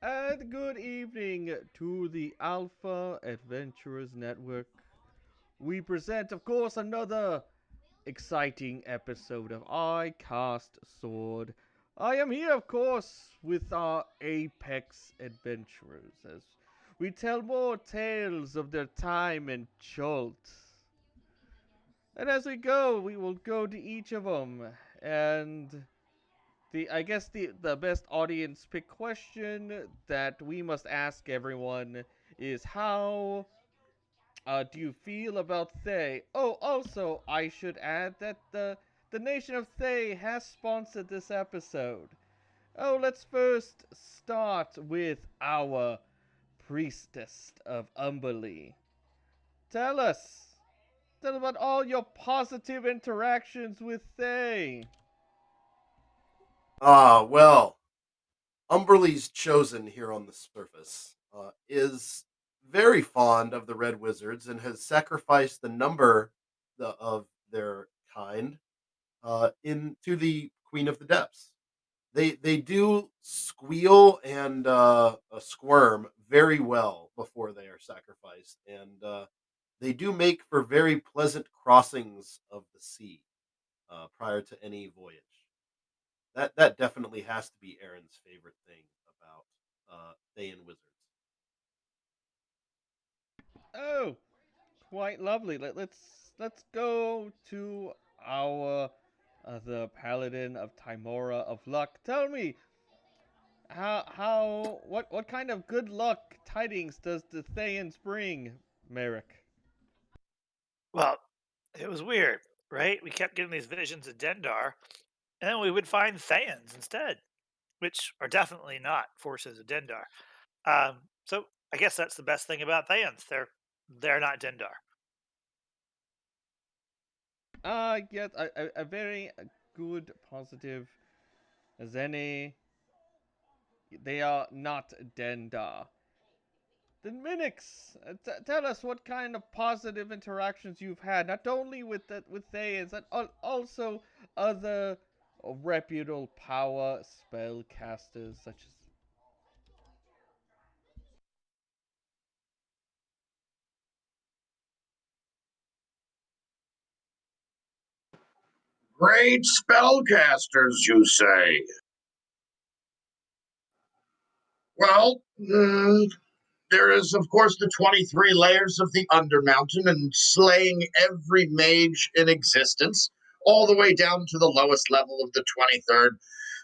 And good evening to the Alpha Adventurers Network. We present, of course, another exciting episode of I Cast Sword. I am here, of course, with our Apex Adventurers as we tell more tales of their time in Chult. And as we go, we will go to each of them and the best audience pick question that we must ask everyone is how do you feel about Thay? Oh, also I should add that the nation of Thay has sponsored this episode. Oh, let's first start with our priestess of Umberly. Tell us. Tell about all your positive interactions with Thay. Well, Umberly's chosen here on the surface is very fond of the Red Wizards and has sacrificed the number of their kind into the Queen of the Depths. They do squeal and squirm very well before they are sacrificed, and they do make for very pleasant crossings of the sea prior to any voyage. That definitely has to be Aaron's favorite thing about Thayan Wizards. Oh, quite lovely. Let's go to our the paladin of Timora of luck. Tell me what kind of good luck tidings does the Thayans bring, Merrick? Well, it was weird, right? We kept getting these visions of Dendar, and then we would find Thayans instead, which are definitely not forces of Dendar. So I guess that's the best thing about Thayans. They're not Dendar. Yes, a very good positive as any. They are not Dendar. Then Minix, tell us what kind of positive interactions you've had, not only with Thayans, but also other reputable power spellcasters such as. Great spellcasters, you say? Well, there is, of course, the 23 layers of the Undermountain and slaying every mage in existence, all the way down to the lowest level of the 23rd,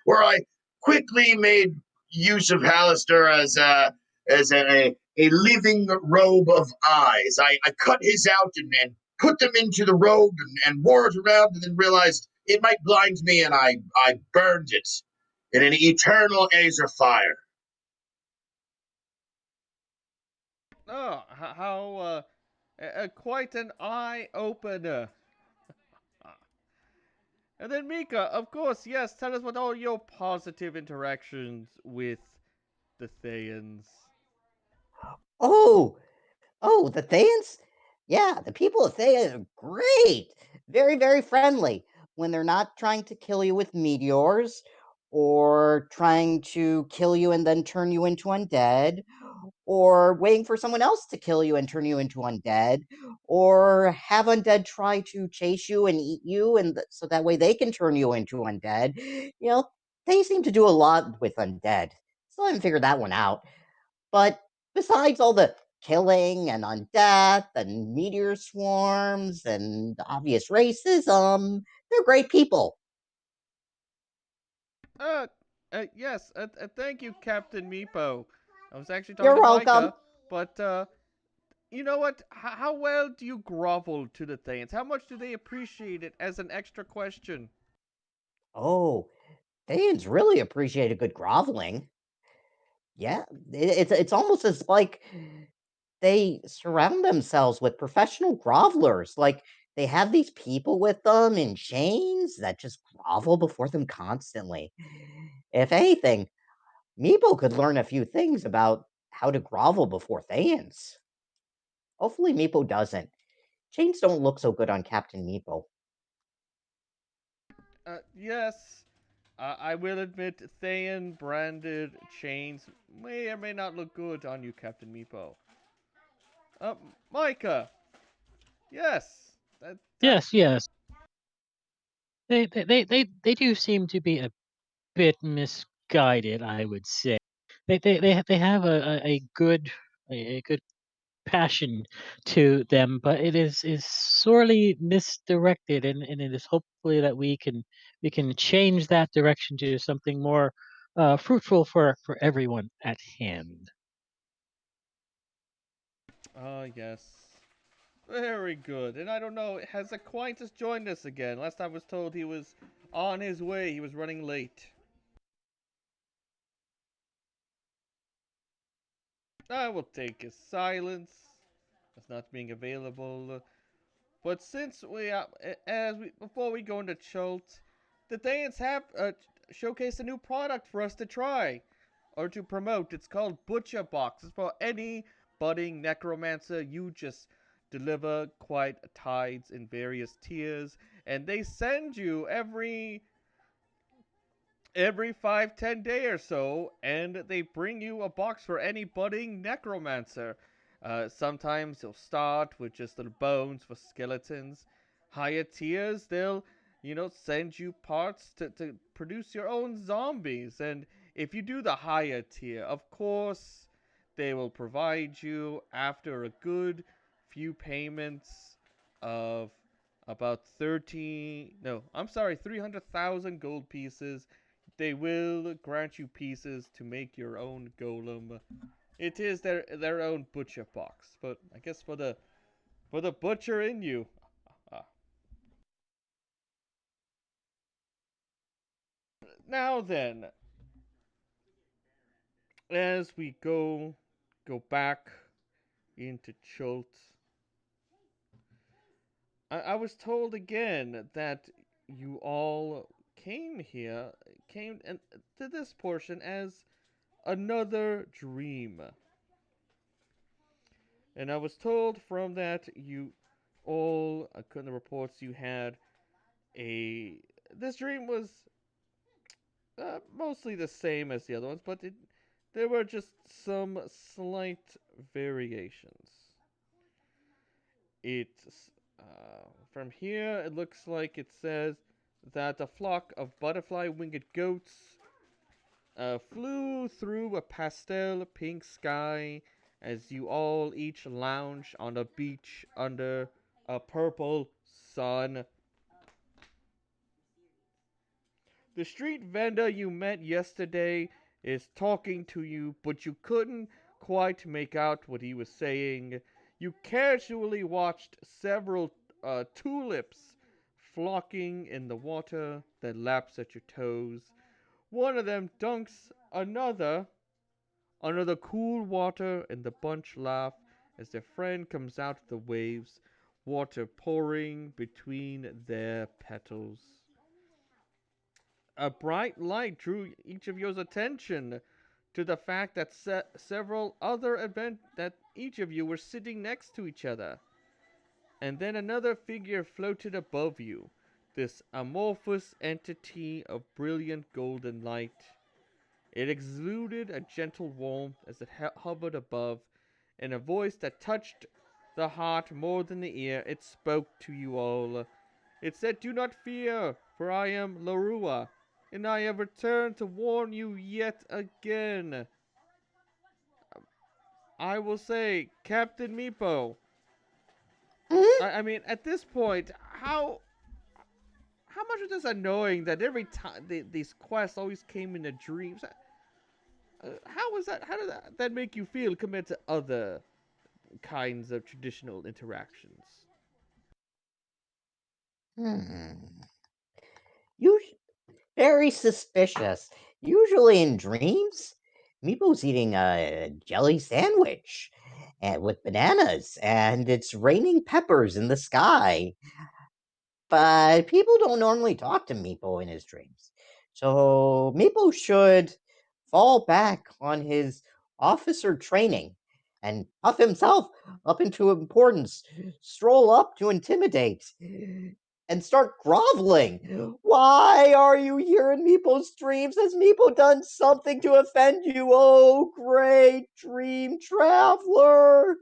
where I quickly made use of Hallister as a living robe of eyes. I cut his out and put them into the robe and wore it around and then realized it might blind me, and I burned it in an eternal Aether fire. Oh, how quite an eye opener. And then Mika, of course, yes. Tell us what all your positive interactions with the Thayans. Oh, oh, the Thayans? Yeah, the people of Thea are great. Very, very friendly when they're not trying to kill you with meteors or trying to kill you and then turn you into undead or waiting for someone else to kill you and turn you into undead or have undead try to chase you and eat you and so that way they can turn you into undead. You know, they seem to do a lot with undead. Still haven't figured that one out. But besides all the killing and undeath and meteor swarms and obvious racism, they're great people. Uh, yes. Thank you, Captain Meepo. I was actually talking You're to welcome. Micah, but you know what? How well do you grovel to the Thayans? How much do they appreciate it as an extra question? Oh, Thayans really appreciate a good groveling. Yeah, it's almost as like they surround themselves with professional grovelers. Like they have these people with them in chains that just grovel before them constantly. If anything, Meepo could learn a few things about how to grovel before Thayans. Hopefully, Meepo doesn't. Chains don't look so good on Captain Meepo. Yes. I will admit, Thayan branded chains may or may not look good on you, Captain Meepo. Uh, Micah, yes, that Yes, yes. They do seem to be a bit misguided, I would say. They have a good a good passion to them, but it is sorely misdirected, and it is hopefully that we can change that direction to something more fruitful for everyone at hand. yes. Very good. And I don't know, has Aquinas joined us again? Last I was told he was on his way. He was running late. I will take his silence as not being available. But since before we go into Chult, the Danes have showcased a new product for us to try or to promote. It's called Butcher Box. It's for any budding necromancer. You just deliver quite tides in various tiers, and they send you every 5-10 day or so, and they bring you a box for any budding necromancer. Sometimes they'll start with just little bones for skeletons. Higher tiers, they'll send you parts to produce your own zombies. And if you do the higher tier, of course, they will provide you after a good few payments of about 300,000 gold pieces. They will grant you pieces to make your own golem. It is their own butcher box, but I guess for the butcher in you. Ah. Now then, as we go back into Chult, I was told again that you all came to this portion as another dream. And I was told from that you all, according to the reports, you had this dream was mostly the same as the other ones, but there were just some slight variations. It's from here. It looks like it says that a flock of butterfly-winged goats flew through a pastel pink sky as you all each lounge on a beach under a purple sun. The street vendor you met yesterday is talking to you, but you couldn't quite make out what he was saying. You casually watched several tulips flocking in the water that laps at your toes. One of them dunks another cool water, and the bunch laugh as their friend comes out of the waves, water pouring between their petals. A bright light drew each of yours attention to the fact that several other events that each of you were sitting next to each other. And then another figure floated above you, this amorphous entity of brilliant golden light. It exuded a gentle warmth as it hovered above. In a voice that touched the heart more than the ear, it spoke to you all. It said, "Do not fear, for I am Larua, and I have returned to warn you yet again. I will say, Captain Meepo, Mhm. I mean, at this point, how much is this annoying that every time these quests always came in the dreams? How was that? How did that make you feel compared to other kinds of traditional interactions? Hmm. Us- Very suspicious. Usually in dreams, Meepo's eating a jelly sandwich with bananas, and it's raining peppers in the sky. But people don't normally talk to Meepo in his dreams. So Meepo should fall back on his officer training and puff himself up into importance, stroll up to intimidate. and start groveling. Why are you here in Meeple's dreams? Has Meeple done something to offend you? Oh, great dream traveler!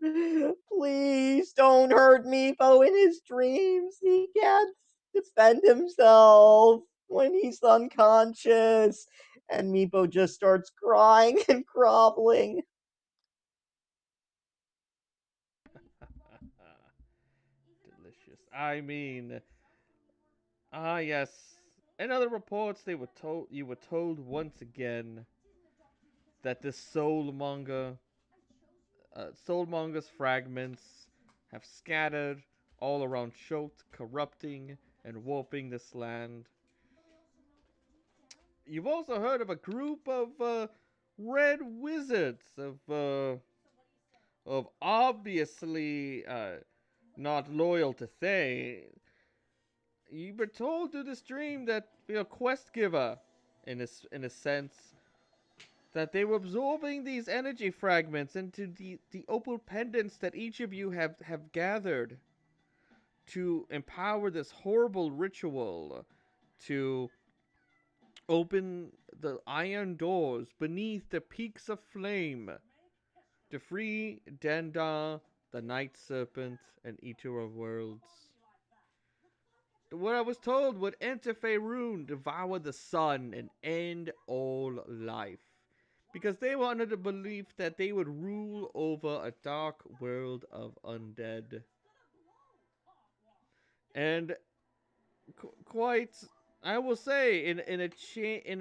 Please don't hurt Meepo in his dreams. He can't defend himself when he's unconscious. And Meepo just starts crying and groveling. Delicious. I mean, yes. In other reports, you were told once again that the Soulmonger's fragments have scattered all around Chult, corrupting and warping this land. You've also heard of a group of red wizards of obviously not loyal to Thay. You were told through this dream that quest giver, in a sense, that they were absorbing these energy fragments into the opal pendants that each of you have gathered to empower this horrible ritual to open the iron doors beneath the peaks of flame to free Dendar, the Night Serpent, and Eater of Worlds. What I was told would enter Faerun, devour the sun, and end all life. Because they were under the belief that they would rule over a dark world of undead. And quite, I will say, in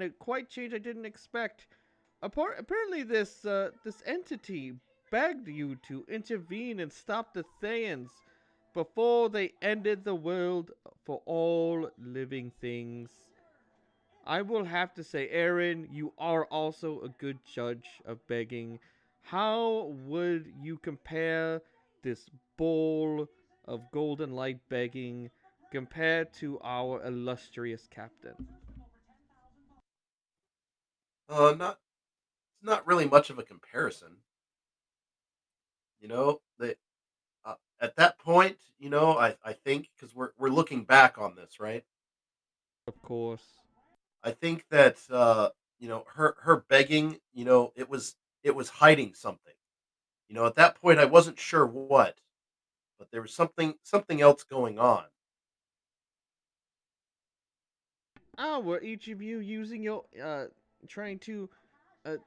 a quite change I didn't expect. Apparently, this entity begged you to intervene and stop the Thayans before they ended the world for all living things. I will have to say, Aaron, you are also a good judge of begging. How would you compare this bowl of golden light begging compared to our illustrious captain? Not really much of a comparison. They at that point, I think because we're looking back on this, right? Of course. I think that her begging, it was hiding something. At that point, I wasn't sure what, but there was something else going on. Were each of you using your trying to uh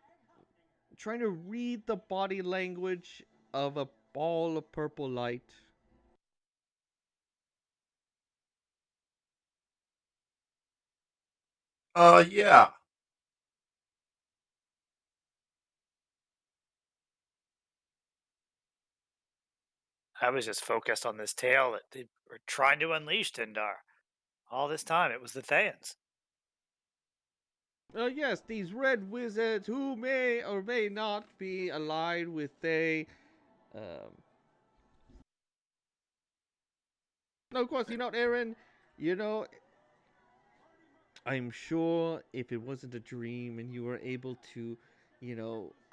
trying to read the body language of a ball of purple light? Yeah. I was just focused on this tale that they were trying to unleash Dendar. All this time, it was the Thayans. Yes, these red wizards who may or may not be allied with they. Um, no, of course, Aaron, you know, I'm sure if it wasn't a dream and you were able to,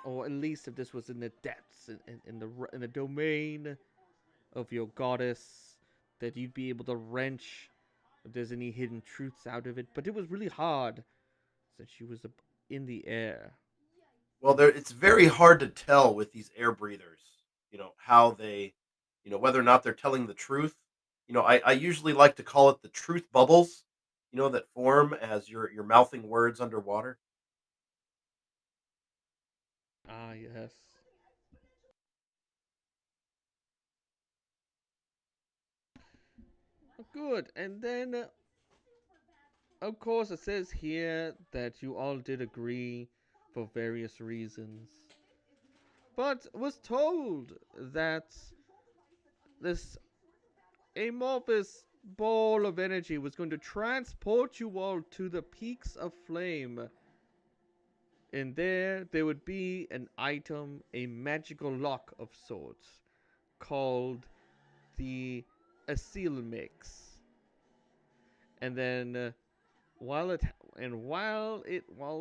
or at least if this was in the depths, in the domain of your goddess, that you'd be able to wrench if there's any hidden truths out of it. But it was really hard since she was in the air. Well, it's very hard to tell with these air breathers, how they, whether or not they're telling the truth. I usually like to call it the truth bubbles, that form as you're mouthing words underwater. Ah, yes. Good. And then, of course, it says here that you all did agree for various reasons, but was told that this amorphous ball of energy was going to transport you all to the peaks of flame. And there would be an item, a magical lock of sorts, called the Asil Mix. And then, while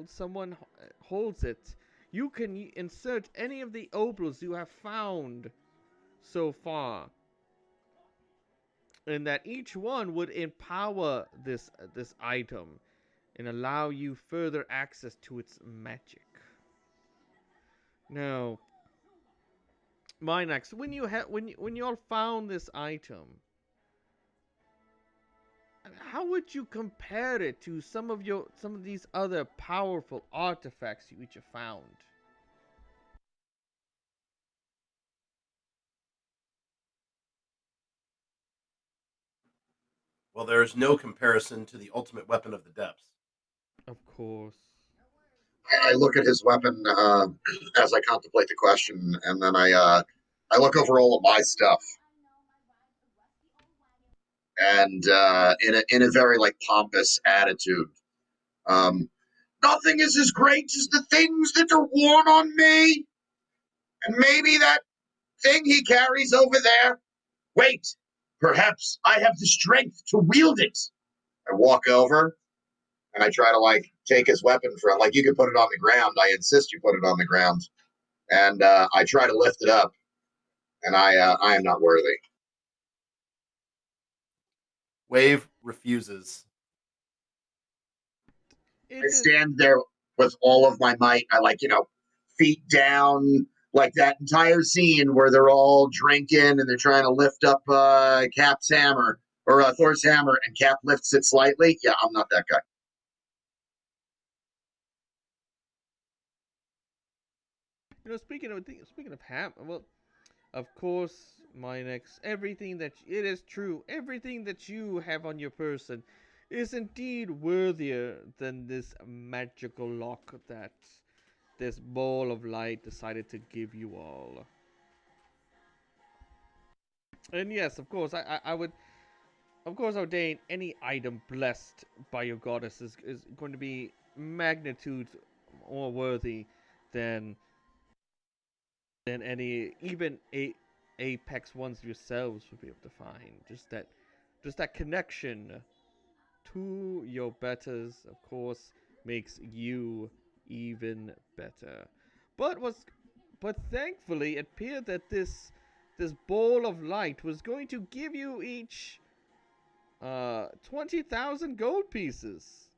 someone holds it, you can insert any of the opals you have found so far and that each one would empower this item and allow you further access to its magic. Now, Minax, when you all found this item, how would you compare it to some of these other powerful artifacts you each have found? Well, there is no comparison to the ultimate weapon of the depths. Of course. I look at his weapon as I contemplate the question, and then I look over all of my stuff, and in a very like pompous attitude. Um, Nothing is as great as the things that are worn on me, and maybe that thing he carries over there. Wait, perhaps I have the strength to wield it. I walk over and I try to like take his weapon from like you can put it on the ground. I insist you put it on the ground, and I try to lift it up, and I am not worthy. Wave refuses. I stand there with all of my might. I like feet down, like that entire scene where they're all drinking and they're trying to lift up Cap's hammer or Thor's hammer, and Cap lifts it slightly. Yeah, I'm not that guy. Speaking of ham, well, of course, Minax, it is true. Everything that you have on your person is indeed worthier than this magical lock that this ball of light decided to give you all. And yes, of course, I would, of course, ordain any item blessed by your goddess is going to be magnitudes more worthy than any even apex ones yourselves would be able to find. Just that connection to your betters, of course, makes you even better. But was but thankfully it appeared that this ball of light was going to give you each 20,000 gold pieces.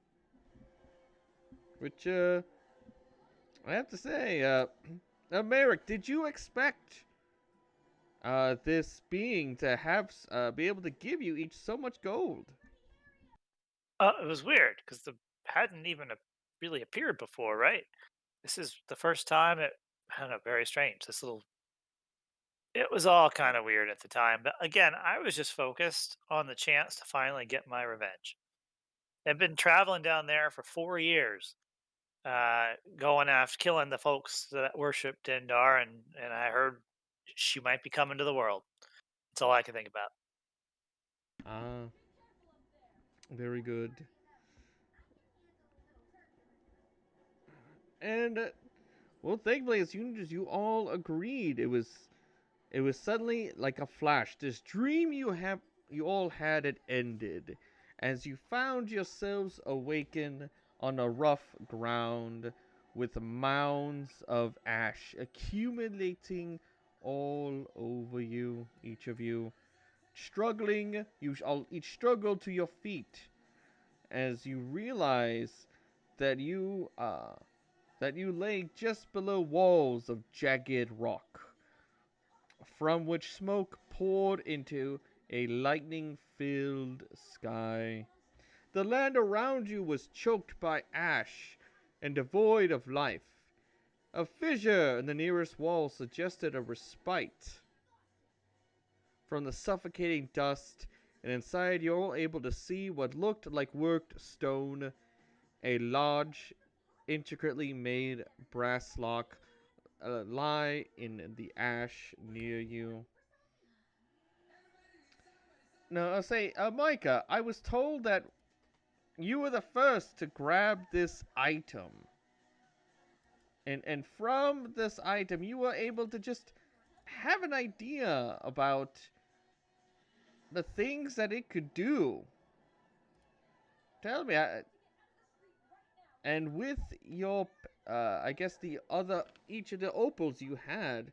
Which I have to say, Merrick, did you expect this being to have be able to give you each so much gold? It was weird because the hadn't even really appeared before, right? This is the first time it. I don't know, very strange. This little. It was all kind of weird at the time, but again, I was just focused on the chance to finally get my revenge. I've been traveling down there for 4 years, going after killing the folks that worship Dendar, and I heard she might be coming to the world. That's all I can think about. Ah, very good. And well, thankfully, as soon as you all agreed, it was suddenly like a flash. This dream you all had had ended, as you found yourselves awakened on a rough ground with mounds of ash accumulating all over you, each of you. Struggling, you all each struggle to your feet as you realize that you lay just below walls of jagged rock, from which smoke poured into a lightning filled sky. The land around you was choked by ash and devoid of life. A fissure in the nearest wall suggested a respite from the suffocating dust, and inside you're all able to see what looked like worked stone, a large, intricately made brass lock lie in the ash near you. Now, I'll say, Micah, I was told that you were the first to grab this item. And from this item, you were able to just have an idea about the things that it could do. Tell me, and with your, I guess each of the opals you had,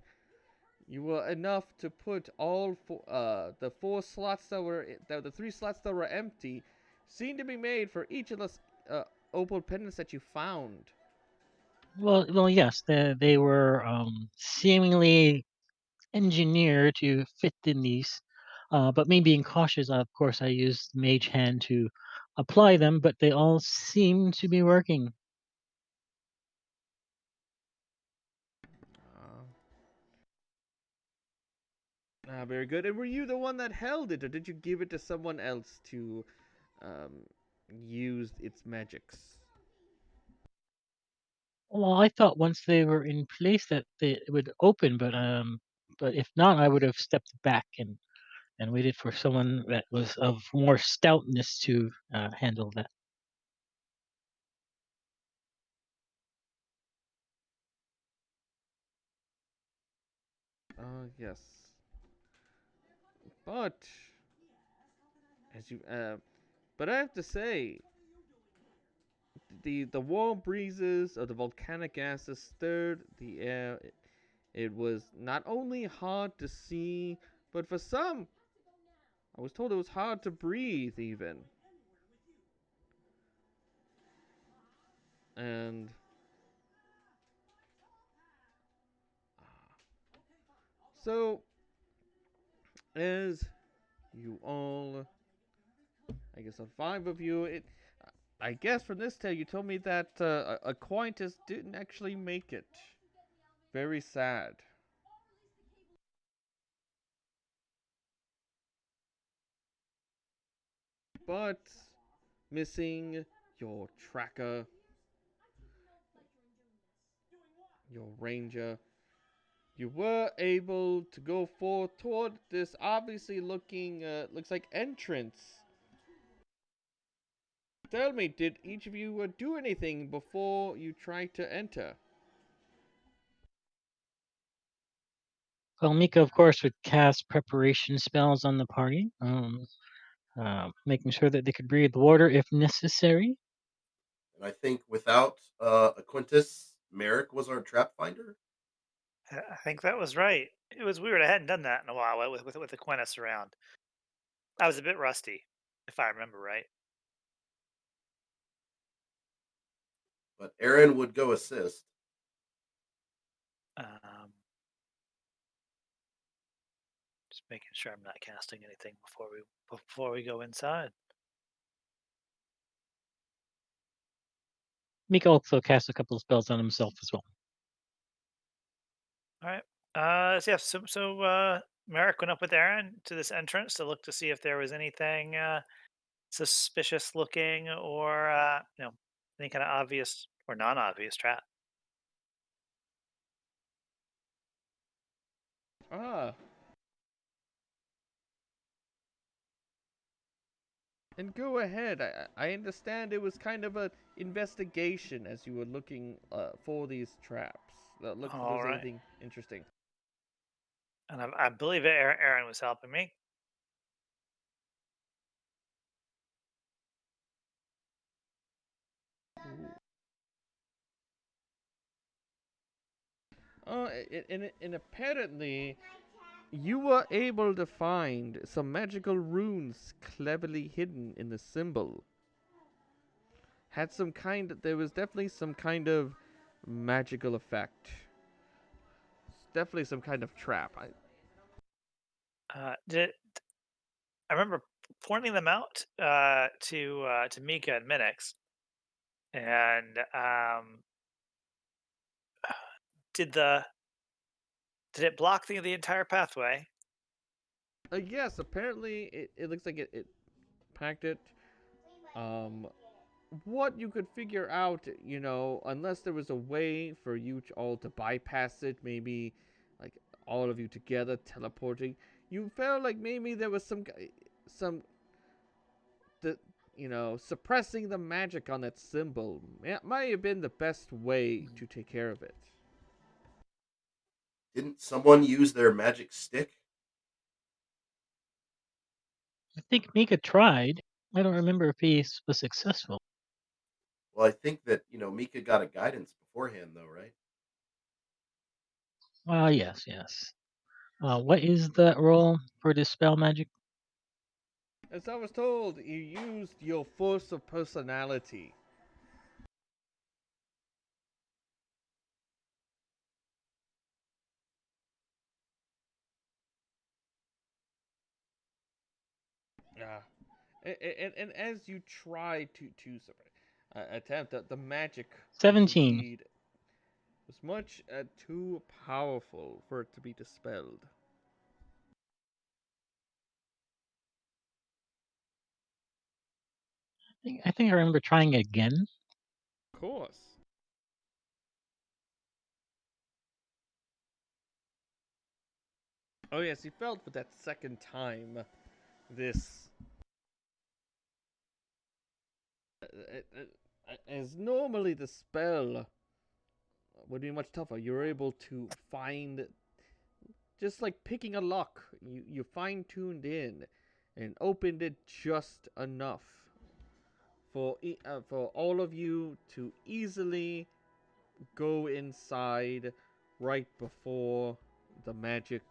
You were enough to put the four slots that were the three slots that were empty seemed to be made for each of the opal pendants that you found. Well, yes, they were seemingly engineered to fit in these. But me being cautious, of course, I used Mage Hand to apply them, but they all seem to be working. Uh, Very good. And were you the one that held it, or did you give it to someone else to um, use its magics? Well, I thought once they were in place that they would open, but if not, I would have stepped back and waited for someone that was of more stoutness to handle that. Yes. But as you but I have to say, the warm breezes of the volcanic gases stirred the air. It was not only hard to see, but for some, I was told it was hard to breathe even. And so, as you all, I guess, the five of you, I guess from this tale, you told me that Aquinas didn't actually make it. Very sad. But missing your tracker, your ranger, you were able to go forth toward this obviously looks like entrance. Tell me, did each of you do anything before you tried to enter? Well, Mika, of course, would cast preparation spells on the party, making sure that they could breathe water if necessary. And I think without Aquintus, Merrick was our trap finder. I think that was right. It was weird. I hadn't done that in a while with Aquinas around. I was a bit rusty, if I remember right. But Aaron would go assist. Um, just making sure I'm not casting anything before we go inside. Mika also cast a couple of spells on himself as well. All right. Merrick went up with Aaron to this entrance to look to see if there was anything suspicious looking or any kind of obvious or non-obvious trap. Ah, and go ahead. I understand it was kind of an investigation as you were looking for these traps. Look if All there's right. anything interesting. And I believe Aaron was helping me. And apparently, you were able to find some magical runes cleverly hidden in the symbol. There was definitely some kind of magical effect. Definitely some kind of trap. Did I remember pointing them out to Mika and Minix, and did the did it block the entire pathway? Yes, apparently it looks like it packed it. Um, what you could figure out, unless there was a way for you all to bypass it, maybe like all of you together teleporting, you felt like maybe there was some the suppressing the magic on that symbol might have been the best way to take care of it. Didn't someone use their magic stick? I think Mika tried. I don't remember if he was successful. Well, I think that Mika got a guidance beforehand, though, right? Well, yes, yes. What is the role for dispel magic? As I was told, you used your force of personality. Yeah. And as you try attempt the magic was 17. indeed was much too powerful for it to be dispelled. I think I remember trying again. Of course. Oh yes, you felt for that second time this as normally the spell would be much tougher. You're able to find, just like picking a lock, you fine tuned in and opened it just enough for all of you to easily go inside right before the magic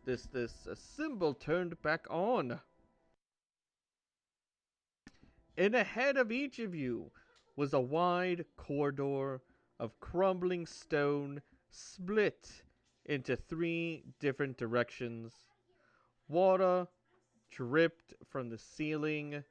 this symbol turned back on. And ahead of each of you was a wide corridor of crumbling stone split into 3 different directions. Water dripped from the ceiling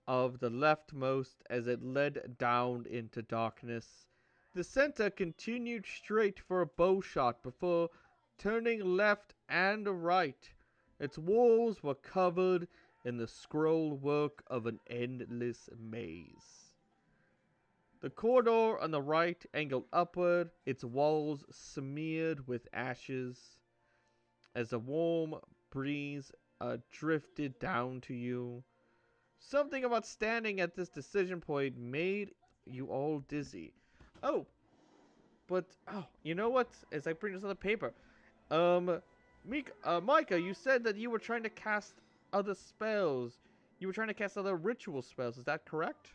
of the leftmost as it led down into darkness. The center continued straight for a bow shot before turning left and right. Its walls were covered in the scroll work of an endless maze. The corridor on the right angled upward, its walls smeared with ashes. As a warm breeze drifted down to you, something about standing at this decision point made you all dizzy. Oh, you know what? As I bring this on the paper, Micah, you said that you were trying to cast other spells. You were trying to cast other ritual spells. Is that correct?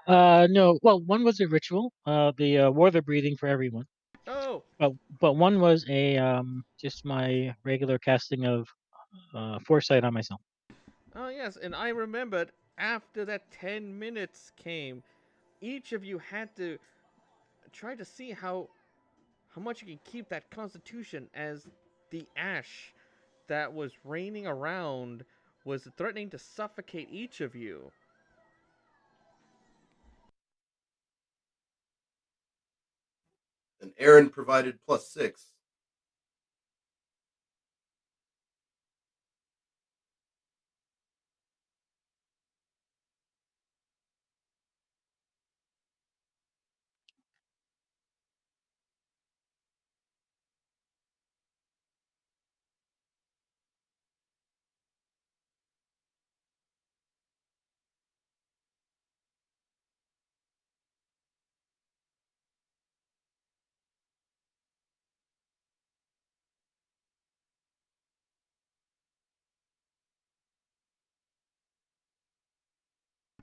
No. Well, one was a ritual. The water breathing for everyone. Oh, But one was a just my regular casting of foresight on myself. oh yes, and I remembered after that 10 minutes came, each of you had to try to see how much you can keep that constitution as the ash that was raining around was threatening to suffocate each of you. And Aaron provided +6.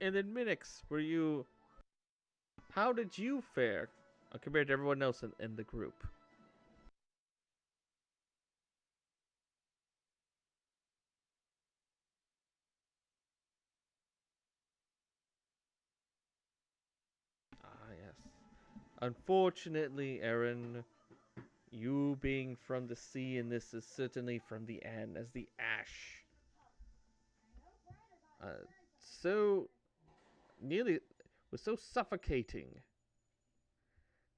And then Minix, how did you fare compared to everyone else in the group? Ah, yes. Unfortunately, Aaron, you being from the sea, and this is certainly from the end, as the ash. So nearly was so suffocating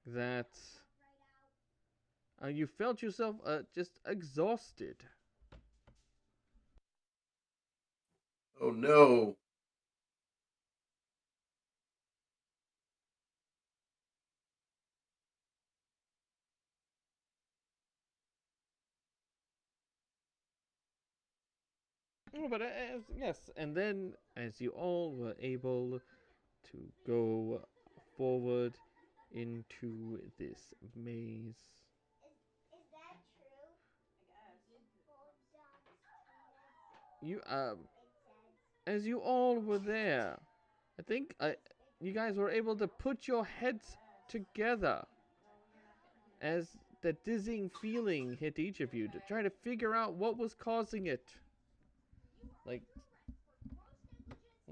that you felt yourself just exhausted. Oh no. Oh, but yes, and then as you all were able to go forward into this maze, you as you all were there, I think you guys were able to put your heads together as that dizzying feeling hit each of you to try to figure out what was causing it. Like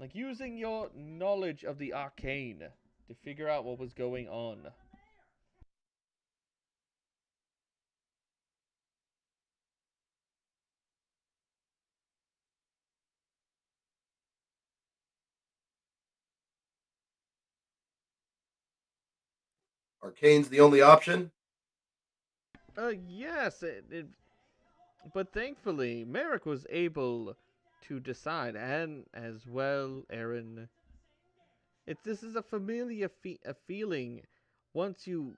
like using your knowledge of the arcane to figure out what was going on. Arcane's the only option. Yes, but thankfully, Merrick was able to decide, and as well, Aaron. This is a familiar a feeling once you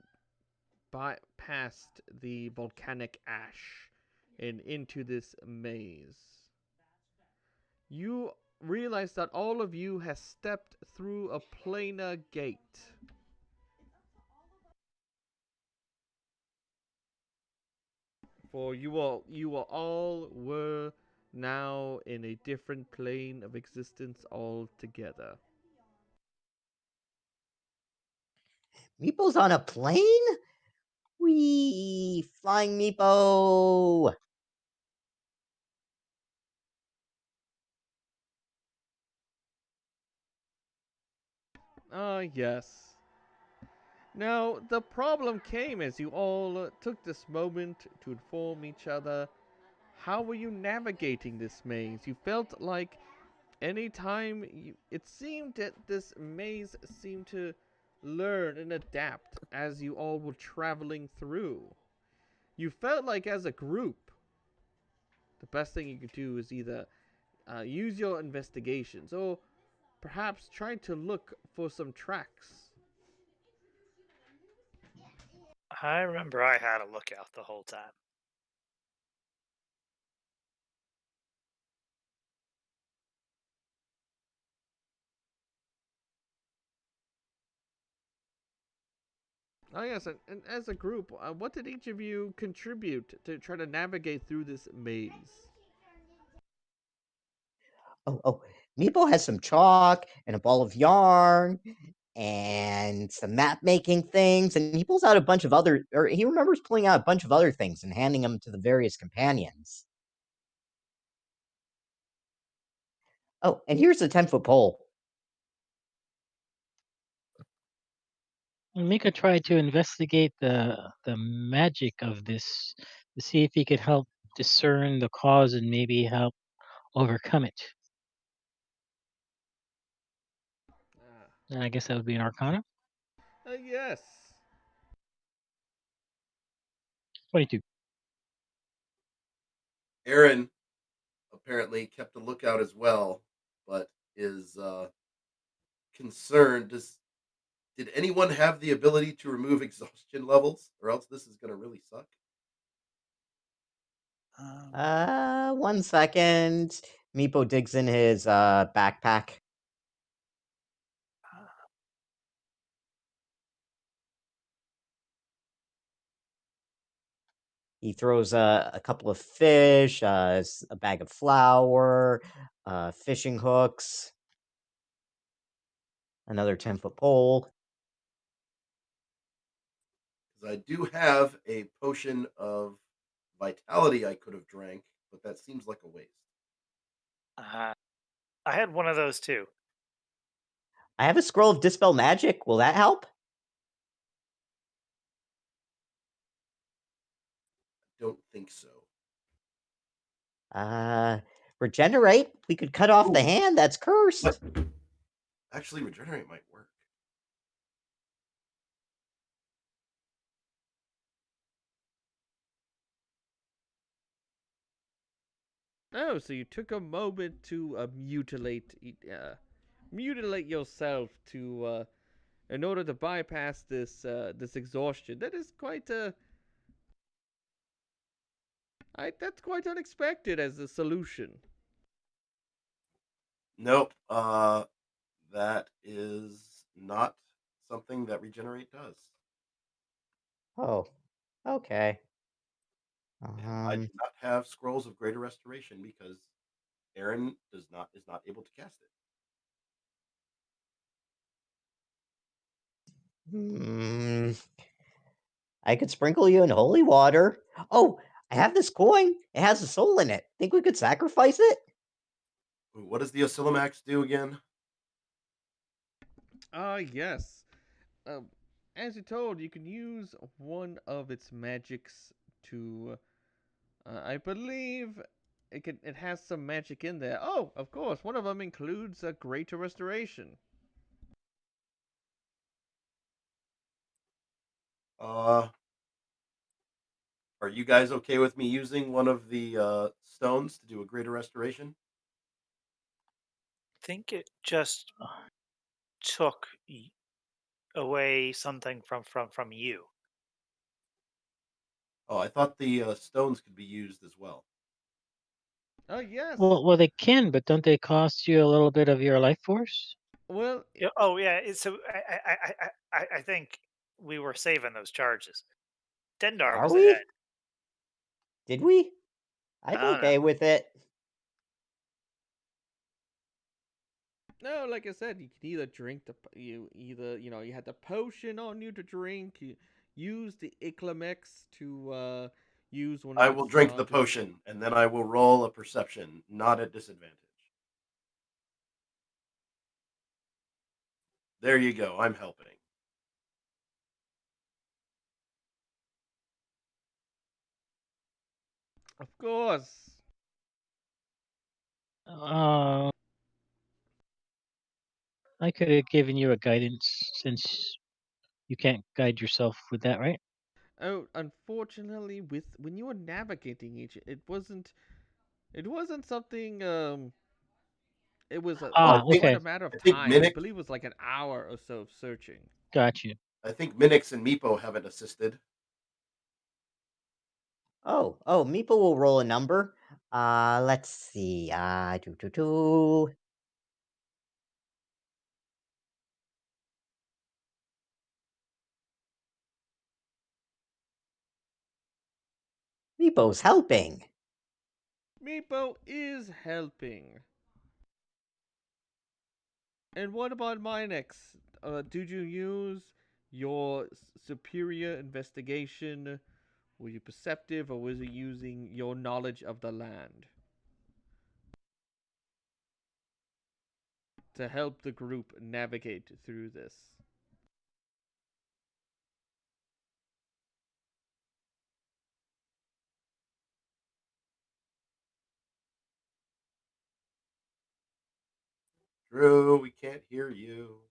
past the volcanic ash and into this maze. You realize that all of you has stepped through a planar gate. For you all were now in a different plane of existence altogether. Meepo's on a plane? Whee! Flying Meepo! Ah, yes. Now, the problem came as you all took this moment to inform each other. How were you navigating this maze? You felt like anytime it seemed that this maze seemed to learn and adapt as you all were traveling through. You felt like as a group, the best thing you could do is either use your investigations or perhaps try to look for some tracks. I remember I had a lookout the whole time. Oh yes, and as a group, what did each of you contribute to try to navigate through this maze? Oh, Meepo has some chalk and a ball of yarn and some map making things, and he pulls out a bunch of other, or he remembers pulling out a bunch of other things and handing them to the various companions. Oh, and here's a 10-foot pole. Mika tried to investigate the magic of this to see if he could help discern the cause and maybe help overcome it. I guess that would be an Arcana. Yes. 22. Aaron apparently kept a lookout as well, but is concerned. Did anyone have the ability to remove exhaustion levels, or else this is going to really suck? 1 second. Meepo digs in his backpack. He throws a couple of fish, a bag of flour, fishing hooks, another 10-foot pole. Because I do have a potion of vitality I could have drank, but that seems like a waste. I had one of those too. I have a scroll of Dispel Magic. Will that help? Don't think so. Regenerate. We could cut off the Ooh. hand that's cursed. What? Actually, regenerate might work. Oh, so you took a moment to mutilate yourself to in order to bypass this exhaustion. That is quite that's quite unexpected as a solution. Nope. That is not something that regenerate does. Oh, okay. And I do not have scrolls of greater restoration because Aaron is not able to cast it. I could sprinkle you in holy water. Oh, I have this coin. It has a soul in it. Think we could sacrifice it? Ooh, what does the Oscillomax do again? Yes. Um, as you're told, you can use one of its magics to. I believe it has some magic in there. Oh, of course, one of them includes a greater restoration. Uh, are you guys okay with me using one of the stones to do a greater restoration? I think it just took away something from you. Oh, I thought the stones could be used as well. Oh yes. Well, they can, but don't they cost you a little bit of your life force? Well, Yeah, oh yeah. So I think we were saving those charges. Dendar Are was we? ahead. Did we? I'm I don't know. okay with it. no, like I said, you can either drink you had the potion on you to drink. You use the Iclamex to use one of I its will drink the charges. potion, and then I will roll a perception, not at disadvantage. There you go. I'm helping. Of course. Uh, I could have given you a guidance since you can't guide yourself with that, right? Oh, unfortunately, with when you were navigating each, it wasn't something. It was Well, Ah, quite okay, a matter I of think time. I Minix, believe it was like an hour or so of searching. got you. I think Minix and Meepo haven't assisted. Oh, Meepo will roll a number. Let's see. Doo doo doo. Meepo's helping. Meepo is helping. And what about Minex? Did you use your superior investigation? Were you perceptive, or was it using your knowledge of the land to help the group navigate through this? Drew, we can't hear you.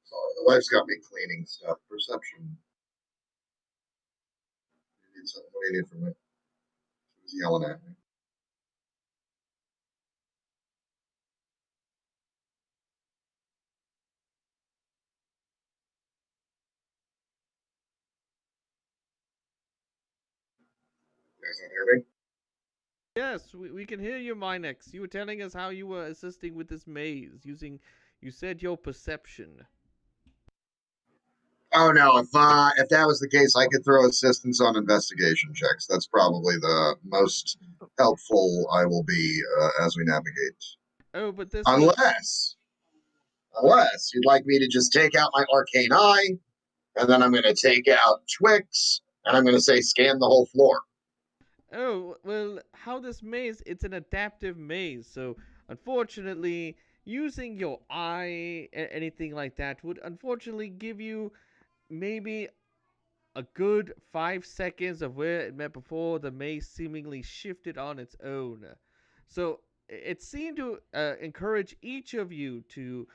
Sorry, the wife's got me cleaning stuff. Perception. What do you need from me? She was yelling at me. You guys not hear me? Yes, we can hear you, Minex. You were telling us how you were assisting with this maze using, you said, your perception. Oh no! If that was the case, I could throw assistance on investigation checks. That's probably the most helpful I will be as we navigate. Oh, but this was. Unless you'd like me to just take out my arcane eye, and then I'm going to take out Twix, and I'm going to say scan the whole floor. Oh, well, how this maze, it's an adaptive maze, so unfortunately, using your eye, anything like that, would unfortunately give you maybe a good 5 seconds of where it met before the maze seemingly shifted on its own. So it seemed to encourage each of you to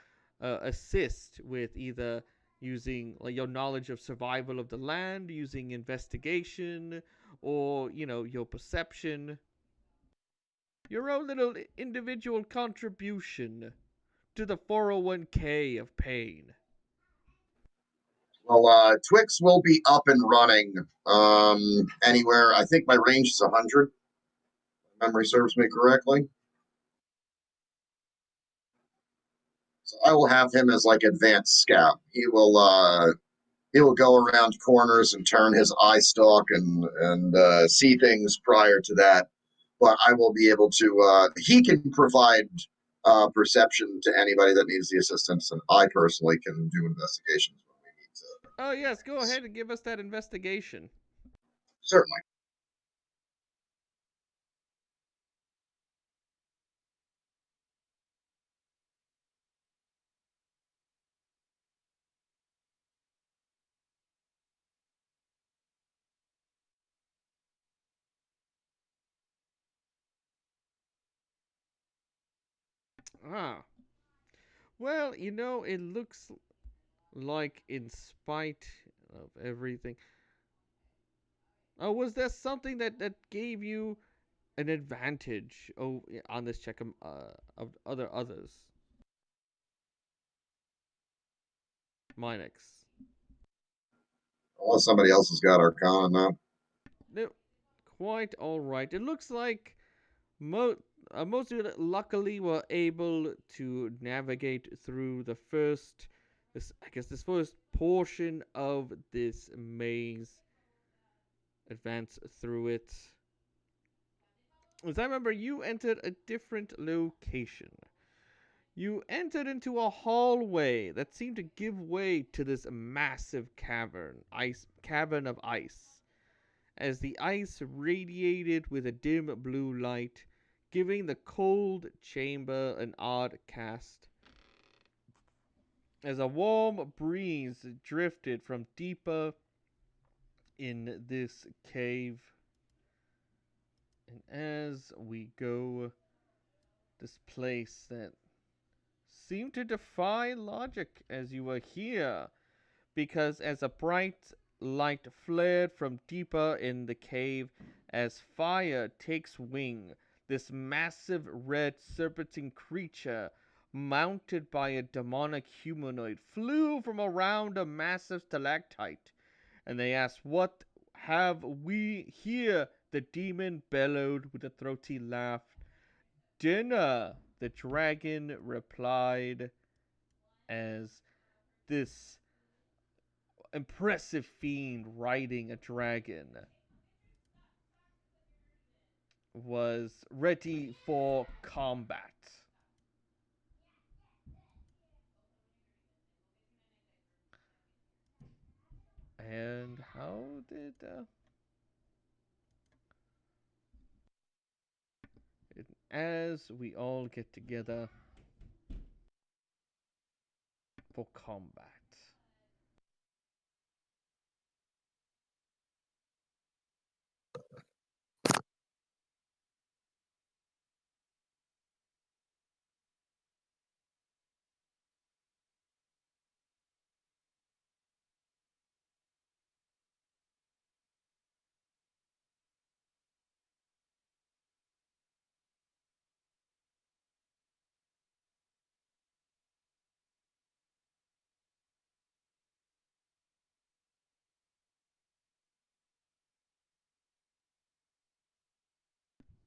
assist with either using like your knowledge of survival of the land, using investigation, or your perception, your own little individual contribution to the 401k of pain. Well, Twix will be up and running anywhere. I think my range is 100. If memory serves me correctly. So I will have him as like advanced scout. He will go around corners and turn his eye stalk and see things prior to that. But I will be able to. He can provide perception to anybody that needs the assistance, and I personally can do investigations when we need to. Oh, yes, go ahead and give us that investigation. Certainly. Ah. Well, it looks like in spite of everything. Oh, was there something that gave you an advantage on this check of others? Minex. Unless somebody else has got Arcana now. No, quite all right. It looks like most of you luckily were able to navigate through this first portion of this maze. Advance through it. As I remember, you entered a different location. You entered into a hallway that seemed to give way to this massive cavern of ice, as the ice radiated with a dim blue light, giving the cold chamber an odd cast. As a warm breeze drifted from deeper in this cave, and as we go, this place that seemed to defy logic as you were here, because as a bright light flared from deeper in the cave, as fire takes wing, this massive red serpentine creature, mounted by a demonic humanoid, flew from around a massive stalactite. And they asked, "What have we here?" The demon bellowed with a throaty laugh. "Dinner," the dragon replied, as this impressive fiend riding a dragon was ready for combat. And how did as we all get together for combat.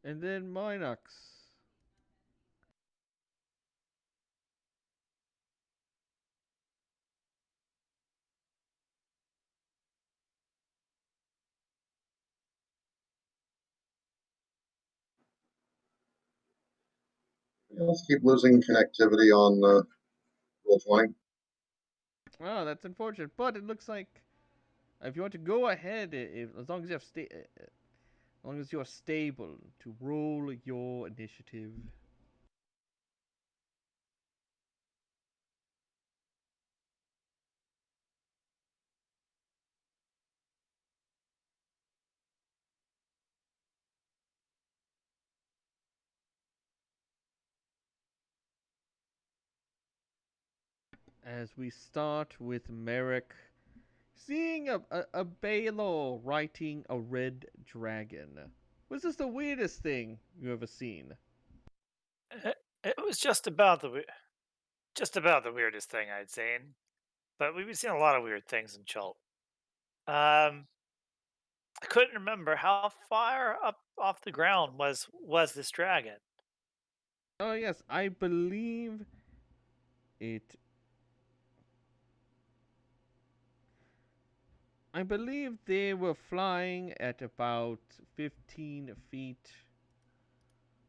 And then Minox. Let's keep losing connectivity on roll 20. Oh, that's unfortunate, but it looks like if you want to go ahead, as long as you have as long as you are stable, to roll your initiative. As we start with Merrick, seeing a Baylor riding a red dragon. Was this the weirdest thing you ever seen? It was just about the weirdest thing I'd seen. But we've been seeing a lot of weird things in Chult. I couldn't remember how far up off the ground was this dragon. Oh yes, I believe it. I believe they were flying at about 15 feet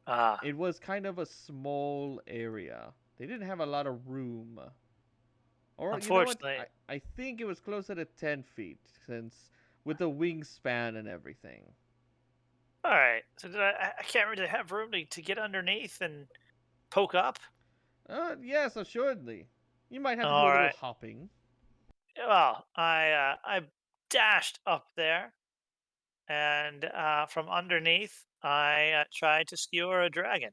Ah, It was kind of a small area. They didn't have a lot of room. Or you know what? unfortunately. I think it was closer to 10 feet, since with the wingspan and everything. All right. So I can't really have room to get underneath and poke up. Yes, assuredly. You might have to do All a little right. hopping. Well, I dashed up there, and from underneath, I tried to skewer a dragon.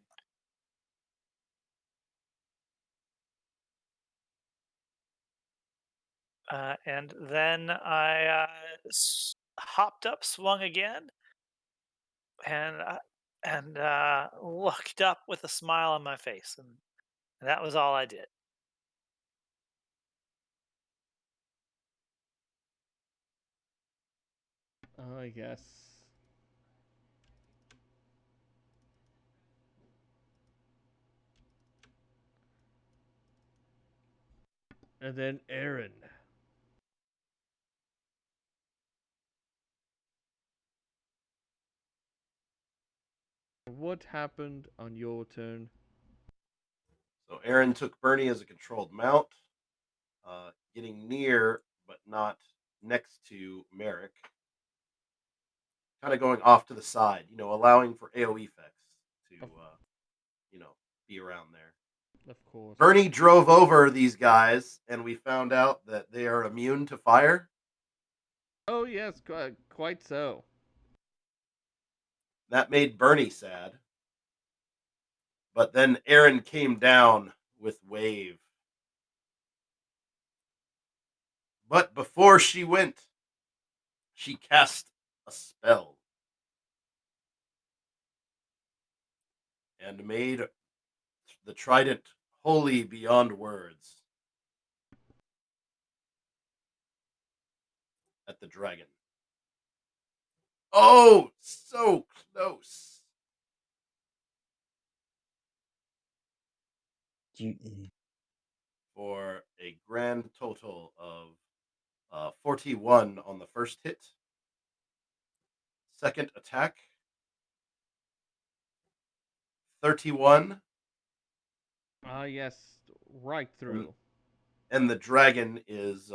And then I hopped up, swung again, and looked up with a smile on my face, and that was all I did. I guess. And then Aaron. What happened on your turn? So Aaron took Bernie as a controlled mount, getting near but not next to Merrick, kind of going off to the side, allowing for AoE effects to, Of, be around there. of course. Bernie drove over these guys, and we found out that they are immune to fire. Oh, yes, quite so. That made Bernie sad. But then Aaron came down with Wave. But before she went, she cast a spell and made the trident holy beyond words at the dragon. Oh, so close. For a grand total of 41 on the first hit. Second attack, 31. Ah, yes, right through. And the dragon is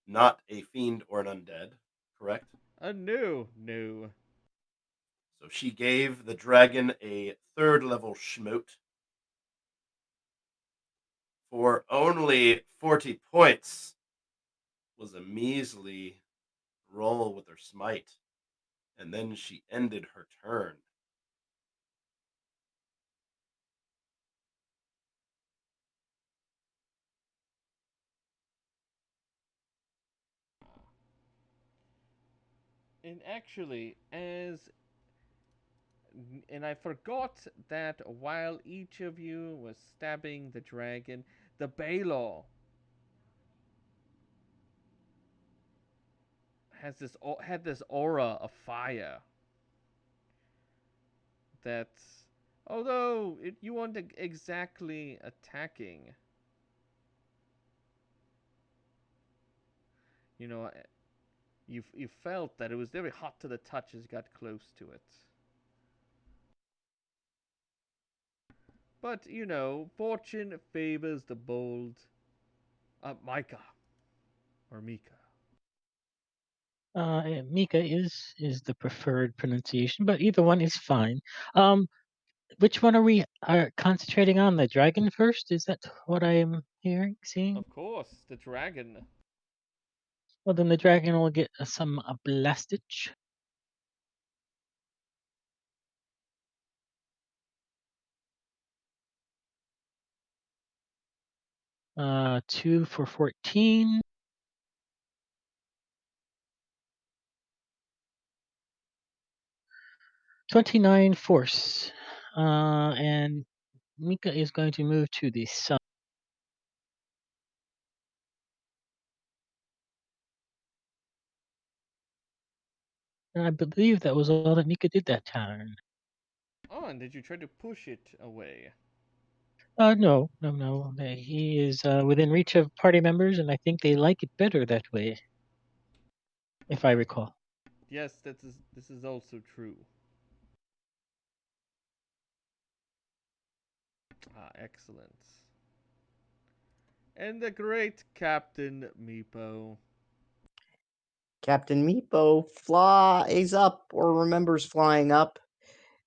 not a fiend or an undead, correct? No. So she gave the dragon a third level schmoot for only 40 points. Was a measly roll with her smite. And then she ended her turn. And actually, and I forgot that while each of you was stabbing the dragon, the Baylor had this aura of fire that, although you weren't exactly attacking, you know, you felt that it was very hot to the touch as you got close to it. But fortune favors the bold. Micah or Mika. Mika is the preferred pronunciation, but either one is fine. Um, which one are we concentrating on? The dragon first? Is that what I am seeing? Of course, the dragon. Well, then the dragon will get some blastage. 2 for 14. $29 force. And Mika is going to move to the sun. And I believe that was all that Mika did that turn. Oh, and did you try to push it away? No. He is within reach of party members, and I think they like it better that way, if I recall. Yes, this is also true. Ah, excellent. And the great Captain Meepo. Captain Meepo flies up or remembers flying up.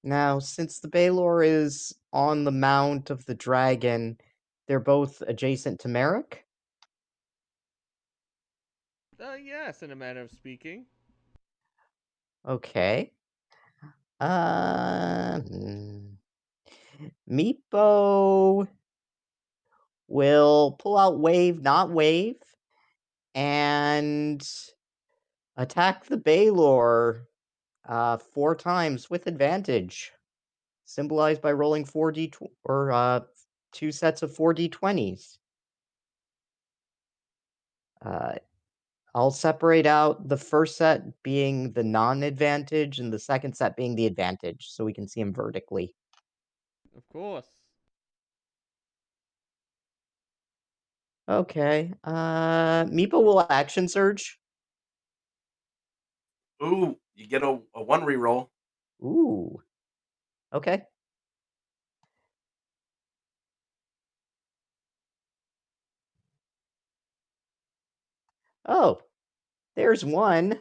Now, since the Baylor is on the mount of the dragon, they're both adjacent to Merrick. Yes, in a manner of speaking. Okay. Meepo will pull out Wave, not Wave, and attack the Baylor 4 times with advantage, symbolized by rolling 4d or 2 sets of 4d20s. I'll separate out the first set being the non-advantage and the second set being the advantage, so we can see them vertically. Of course. Okay. Meepo will action surge. Ooh, you get a 1 reroll. Ooh. Okay. Oh, there's one.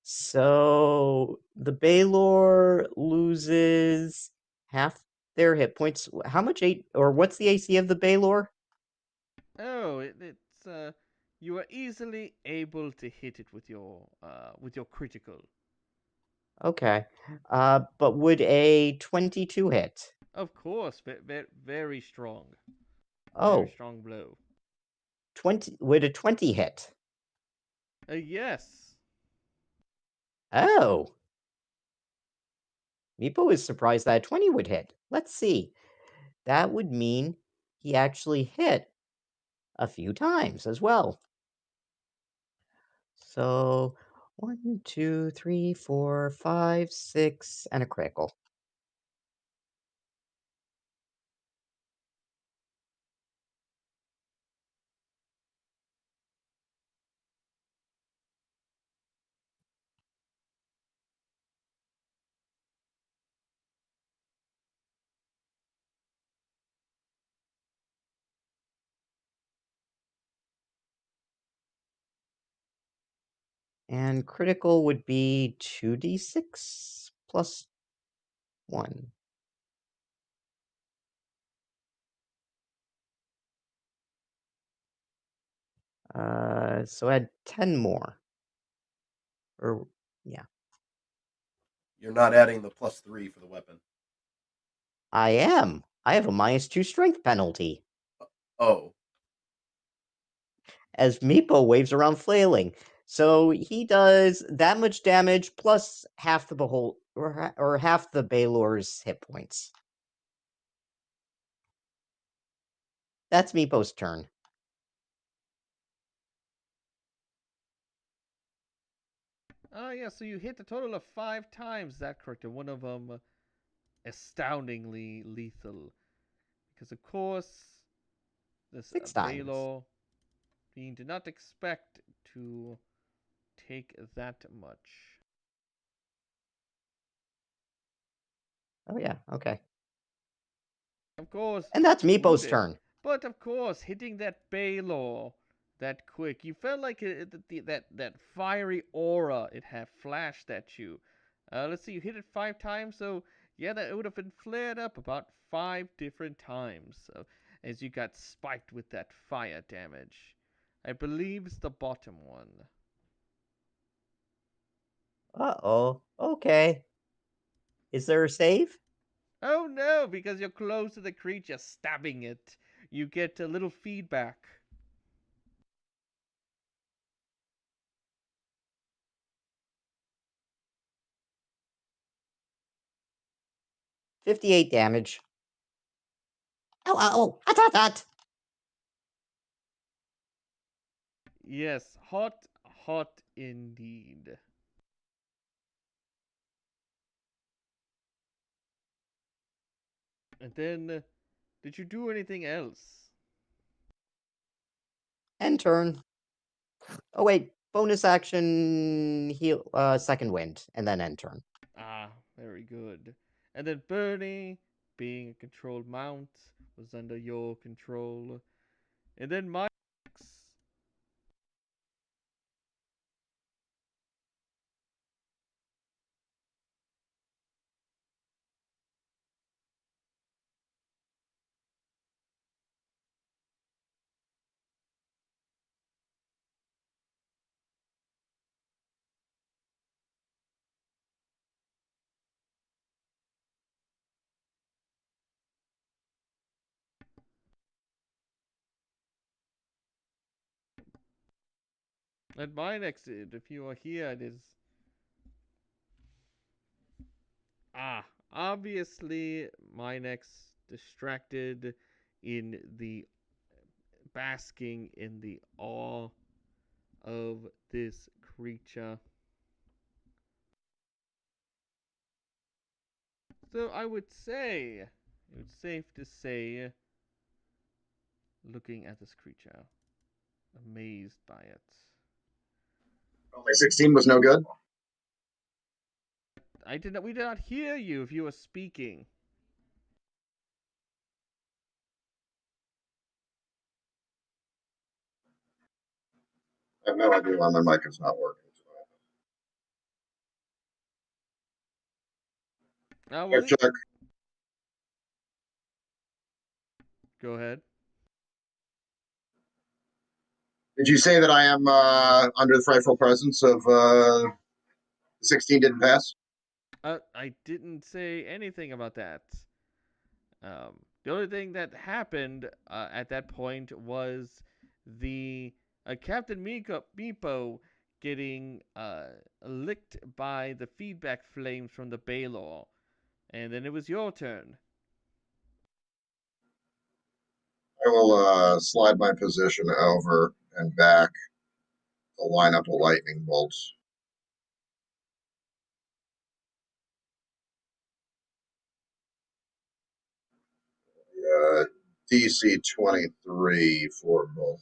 So the Baylor loses half their hit points. How much what's the AC of the Baylor? Oh, it's you are easily able to hit it with your critical. Okay. But would a 22 hit? Of course, very strong. Very Oh, strong blow. 20 would a 20 hit? Yes. Oh. Meepo is surprised that a 20 would hit. Let's see. That would mean he actually hit a few times as well. So 1, 2, 3, 4, 5, 6, and a critical. And critical would be 2d6 plus 1. So add 10 more. Or, yeah. You're not adding the +3 for the weapon. I am. I have a -2 strength penalty. Oh. As Meepo waves around flailing. So he does that much damage plus half the or half the Baylor's hit points. That's Meepo's turn. Yeah, so you hit a total of 5 times, that correct? And one of them astoundingly lethal. Because, of course, this 6 times. Baylor being did not expect to take that much. Oh yeah, okay. Of course. And that's Meepo's wounded. turn. But of course, hitting that Baylor that quick, you felt like that fiery aura it had flashed at you. Let's see, you hit it 5 times, so yeah, that would have been flared up about 5 different times. So, as you got spiked with that fire damage. I believe it's the bottom one. Uh-oh. Okay. Is there a save? Oh no, because you're close to the creature stabbing it. You get a little feedback. $58 damage. Oh, hot. Yes, hot, hot indeed. And then, did you do anything else? End turn. Oh wait, bonus action heal second wind and then end turn. Ah, very good. And then Bernie, being a controlled mount, was under your control. And then Mike's. And my next, if you are here, it is. Ah, obviously, Minex distracted in the basking in the awe of this creature. So I would say, it's safe to say, looking at this creature, amazed by it. Only 16 was no good. We did not hear you if you were speaking. I have no idea why my mic is not working. Check. Go ahead. Did you say that I am under the frightful presence of 16 didn't pass? I didn't say anything about that. The only thing that happened at that point was the Captain Meepo getting licked by the feedback flames from the Baylor, and then it was your turn. I will slide my position over and back to line up a lightning bolt. DC 23 for both.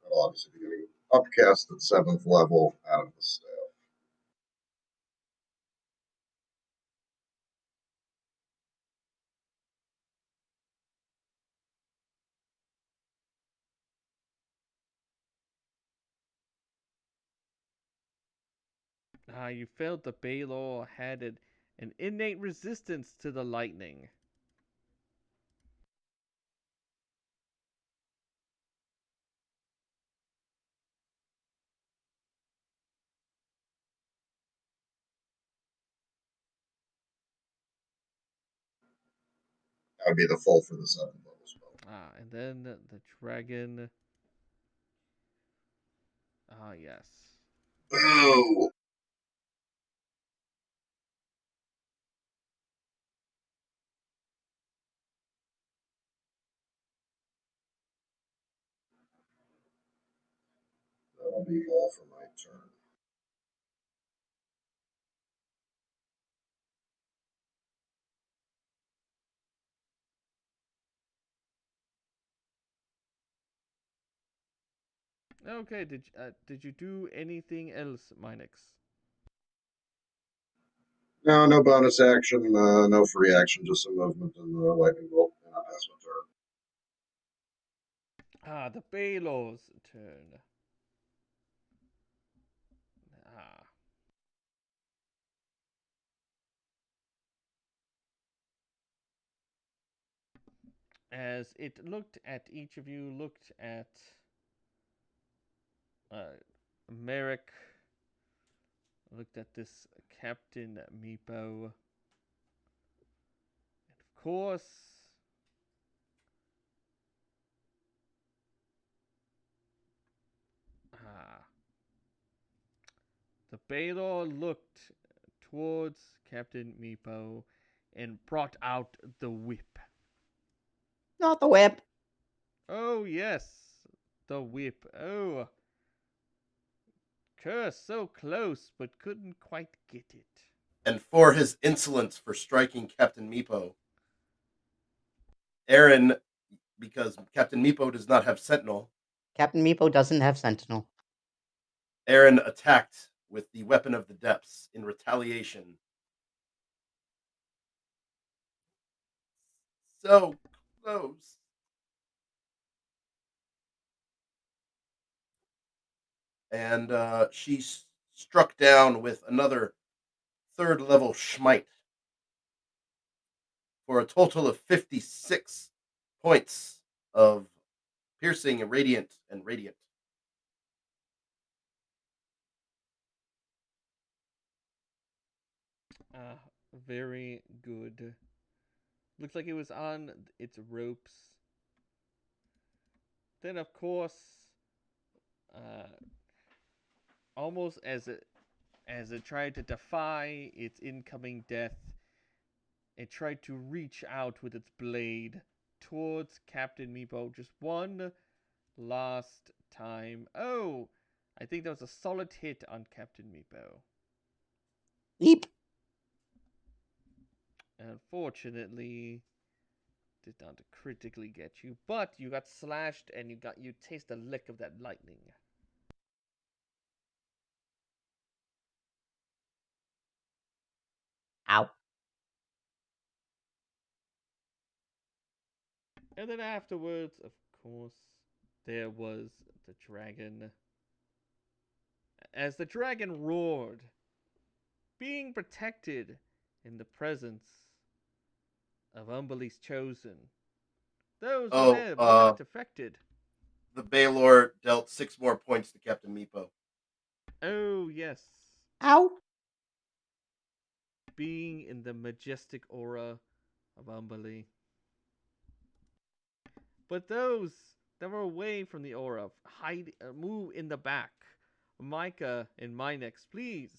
That'll obviously be getting upcast at 7th level out of the staff. You felt the Baylor had an innate resistance to the lightning. That would be the full for the 7th level spell. And then the dragon. Yes. Boo! That'll be all for my turn. Okay, did you do anything else, Minex? No, no bonus action, no free action, just some movement in the lightning bolt, and I pass my turn. The Baylor's turn. As it looked at each of you, looked at Merrick, looked at this Captain Meepo, and of course, the Baylor looked towards Captain Meepo and brought out the whip. Not the whip. Oh, yes, the whip. Oh, curse so close, but couldn't quite get it. And for his insolence for striking Captain Meepo, Aaron, because Captain Meepo does not have Sentinel, Captain Meepo doesn't have Sentinel. Aaron attacked with the Weapon of the Depths in retaliation. So close. And she struck down with another third level Schmite for a total of 56 points of piercing and radiant. Ah, very good. Looks like it was on its ropes. Then, of course, almost as it tried to defy its incoming death, it tried to reach out with its blade towards Captain Meepo just one last time. Oh, I think that was a solid hit on Captain Meepo. Eep. Unfortunately, did not critically get you, but you got slashed and you taste the lick of that lightning. Ow. And then afterwards, of course, there was the dragon. As the dragon roared, being protected in the presence of Umberlee's chosen. Those Oh, with them were not affected. The Baylor dealt 6 more points to Captain Meepo. Oh, yes. Ow. Being in the majestic aura of Umberlee. But those that were away from the aura, move in the back. Micah and Minex, please.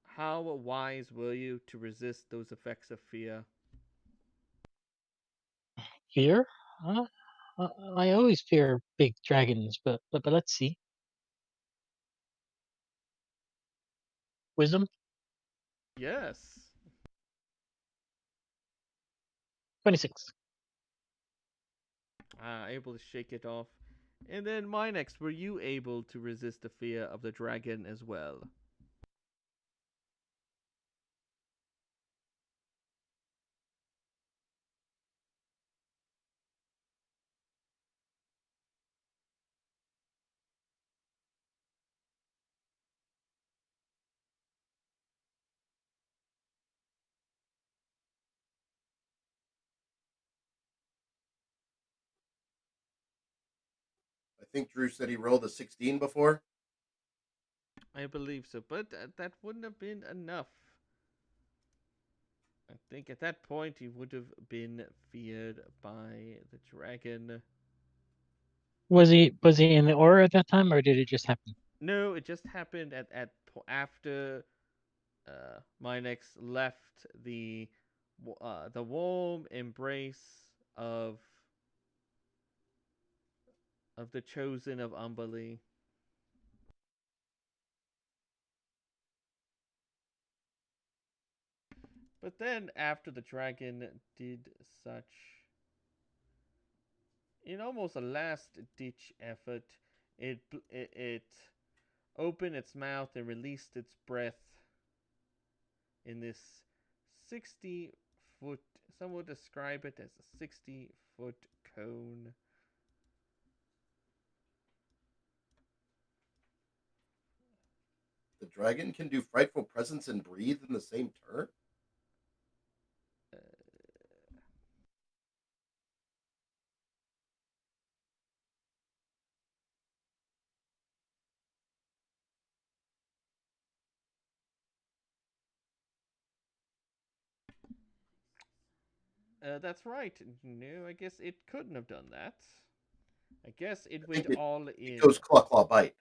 How wise were you to resist those effects of fear? Fear? I always fear big dragons, but let's see. Wisdom? Yes. 26. Able to shake it off. And then Minex, were you able to resist the fear of the dragon as well? I think Drew said he rolled a 16 before. I believe so, but that wouldn't have been enough. I think at that point he would have been feared by the dragon. Was he in the aura at that time, or did it just happen? No, it just happened after Minex left the warm embrace of the chosen of Umberlee. But then, after the dragon did such, in almost a last-ditch effort, it opened its mouth and released its breath in this 60-foot. Some would describe it as a 60-foot cone. The dragon can do frightful presence and breathe in the same turn. That's right. No, I guess it couldn't have done that. I guess it I went think all it in. goes claw claw bite.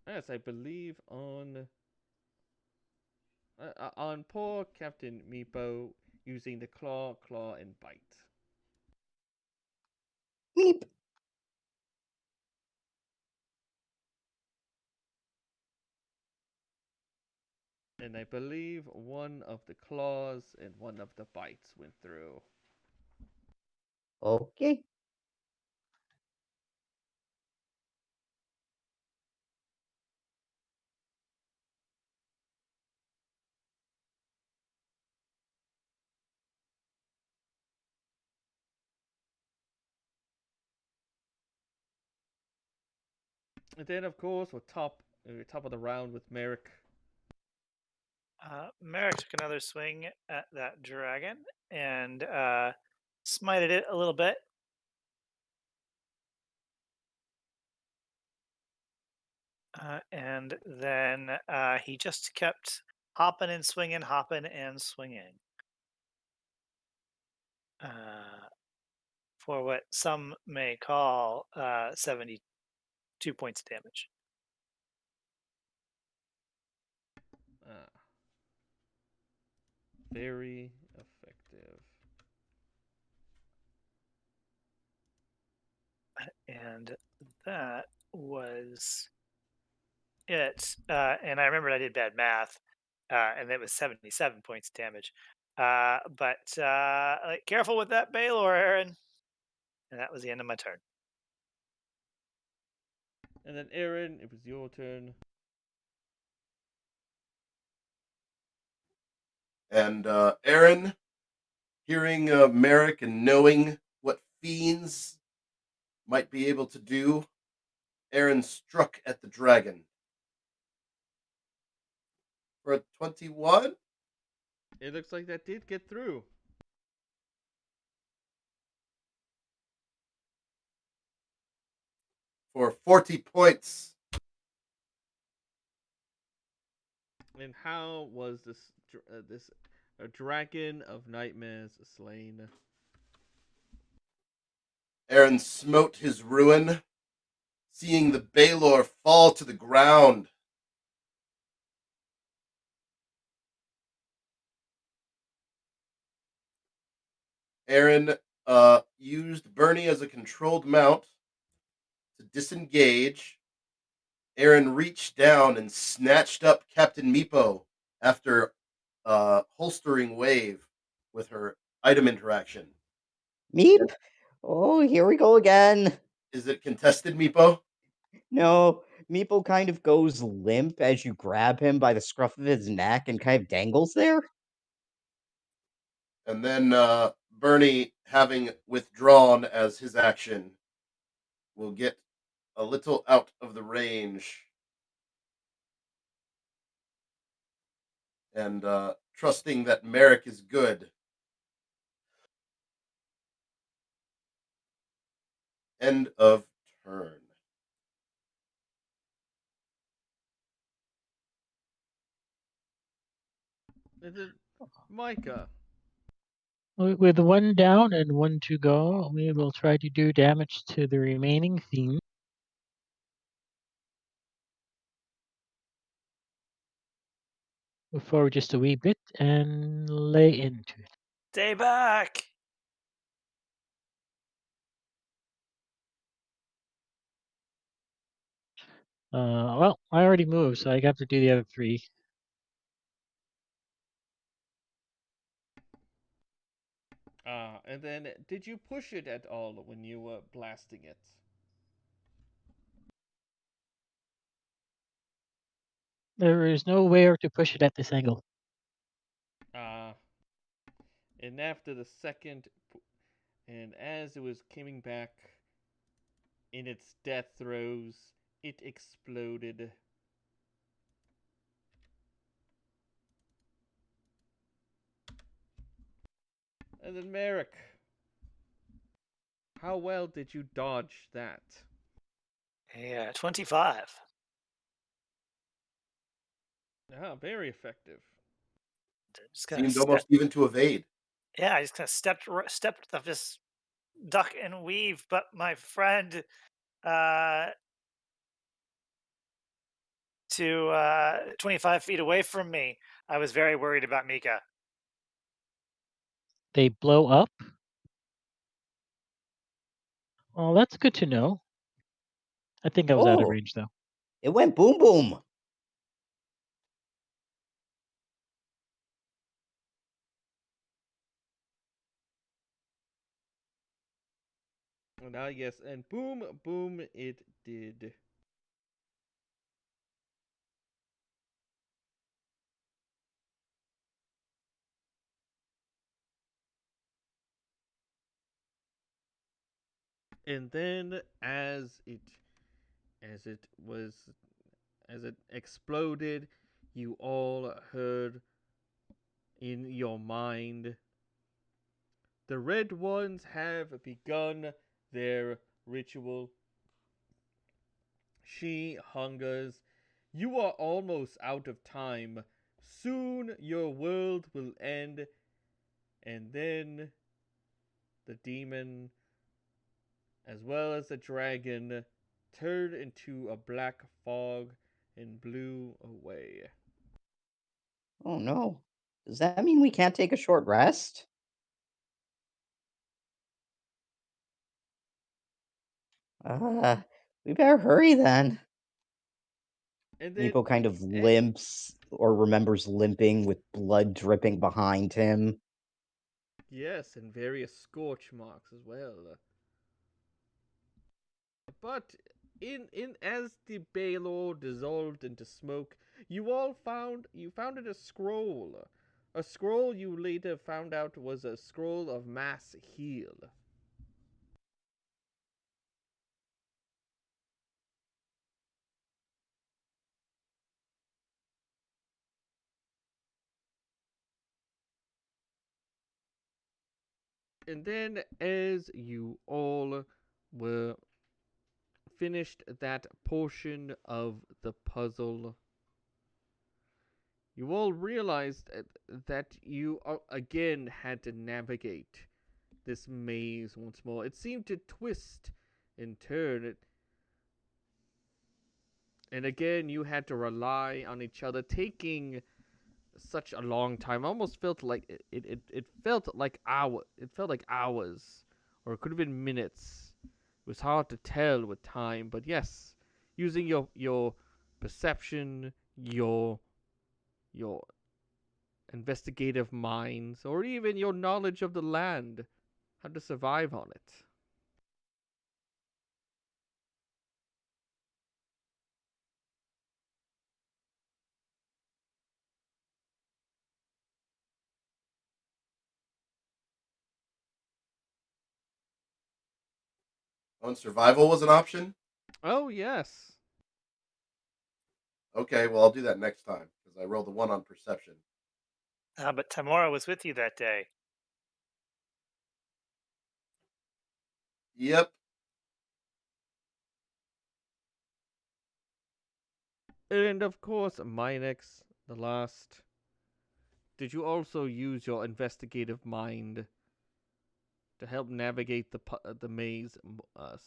Yes, I believe on poor Captain Meepo using the claw, and bite. Meep. And I believe one of the claws and one of the bites went through. Okay. And then, of course, we're top of the round with Merrick. Merrick took another swing at that dragon and smited it a little bit. And then he just kept hopping and swinging, hopping and swinging. For what some may call 72 points of damage. Very effective. And that was it. And I remembered I did bad math, and it was 77 points of damage. But careful with that Baylor, Aaron. And that was the end of my turn. And then Aaron, it was your turn. And Aaron, hearing Merrick and knowing what fiends might be able to do, Aaron struck at the dragon. For a 21? It looks like that did get through. For 40 points. And how was this dragon of nightmares slain? Aaron smote his ruin, seeing the Baylor fall to the ground. Aaron used Bernie as a controlled mount to disengage. Aaron reached down and snatched up Captain Meepo after holstering Wave with her item interaction. Meep. Oh, here we go again. Is it contested, Meepo? No, Meeple kind of goes limp as you grab him by the scruff of his neck and kind of dangles there. And then Bernie, having withdrawn as his action, will get a little out of the range. And trusting that Merrick is good. End of turn. Is it Micah? With one down and one to go, we will try to do damage to the remaining fiend. Move forward just a wee bit and lay into it. Stay back. Well, I already moved, so I have to do the other three. And then did you push it at all when you were blasting it? There is nowhere to push it at this angle. And after the second, and as it was coming back in its death throes, it exploded. And then Merrick, how well did you dodge that? Yeah, 25. Very effective. Seemed almost even to evade. Yeah, I just kind of stepped this duck and weave, but my friend to 25 feet away from me. I was very worried about Mika. They blow up? Oh, that's good to know. I think I was out of Oh, range though. it went boom boom. And yes, and boom, boom, it did. And then as it was as it exploded, you all heard in your mind, the red ones have begun their ritual. She hungers. You are almost out of time. Soon your world will end, and then the demon, as well as the dragon, turned into a black fog and blew away. Oh no. Does that mean we can't take a short rest? Uh, we better hurry then. And then, Meepo kind of eh, limps or remembers limping with blood dripping behind him. yes, and various scorch marks as well. But in as the Baylor dissolved into smoke, you found it a scroll. A scroll you later found out was a scroll of mass heal. And then as you all were finished that portion of the puzzle, you all realized that you again had to navigate this maze once more. It seemed to twist and turn, and again you had to rely on each other, taking such a long time. Almost felt like it felt like hours, or it could have been minutes. It was hard to tell with time, but yes, using your perception, your investigative minds, or even your knowledge of the land, how to survive on it. On survival was an option. Oh yes. Okay, well I'll do that next time because I rolled a 1 on perception. But Tamora was with you that day. Yep. And of course, Minex, the last. Did you also use your investigative mind to help navigate the maze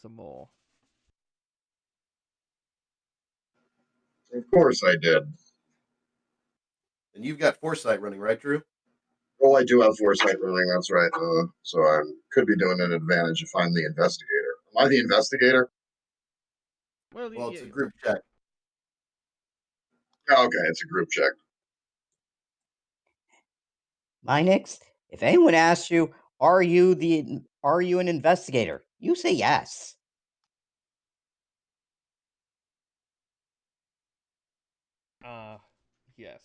some more? Of course I did. And you've got foresight running, right, Drew? Well, I do have foresight running. That's right. So I could be doing an advantage if I'm the investigator. Am I the investigator? Well, Well, it's a group check. Oh, okay, it's a group check. Minix, if anyone asks you, are you an investigator? You say yes. Yes.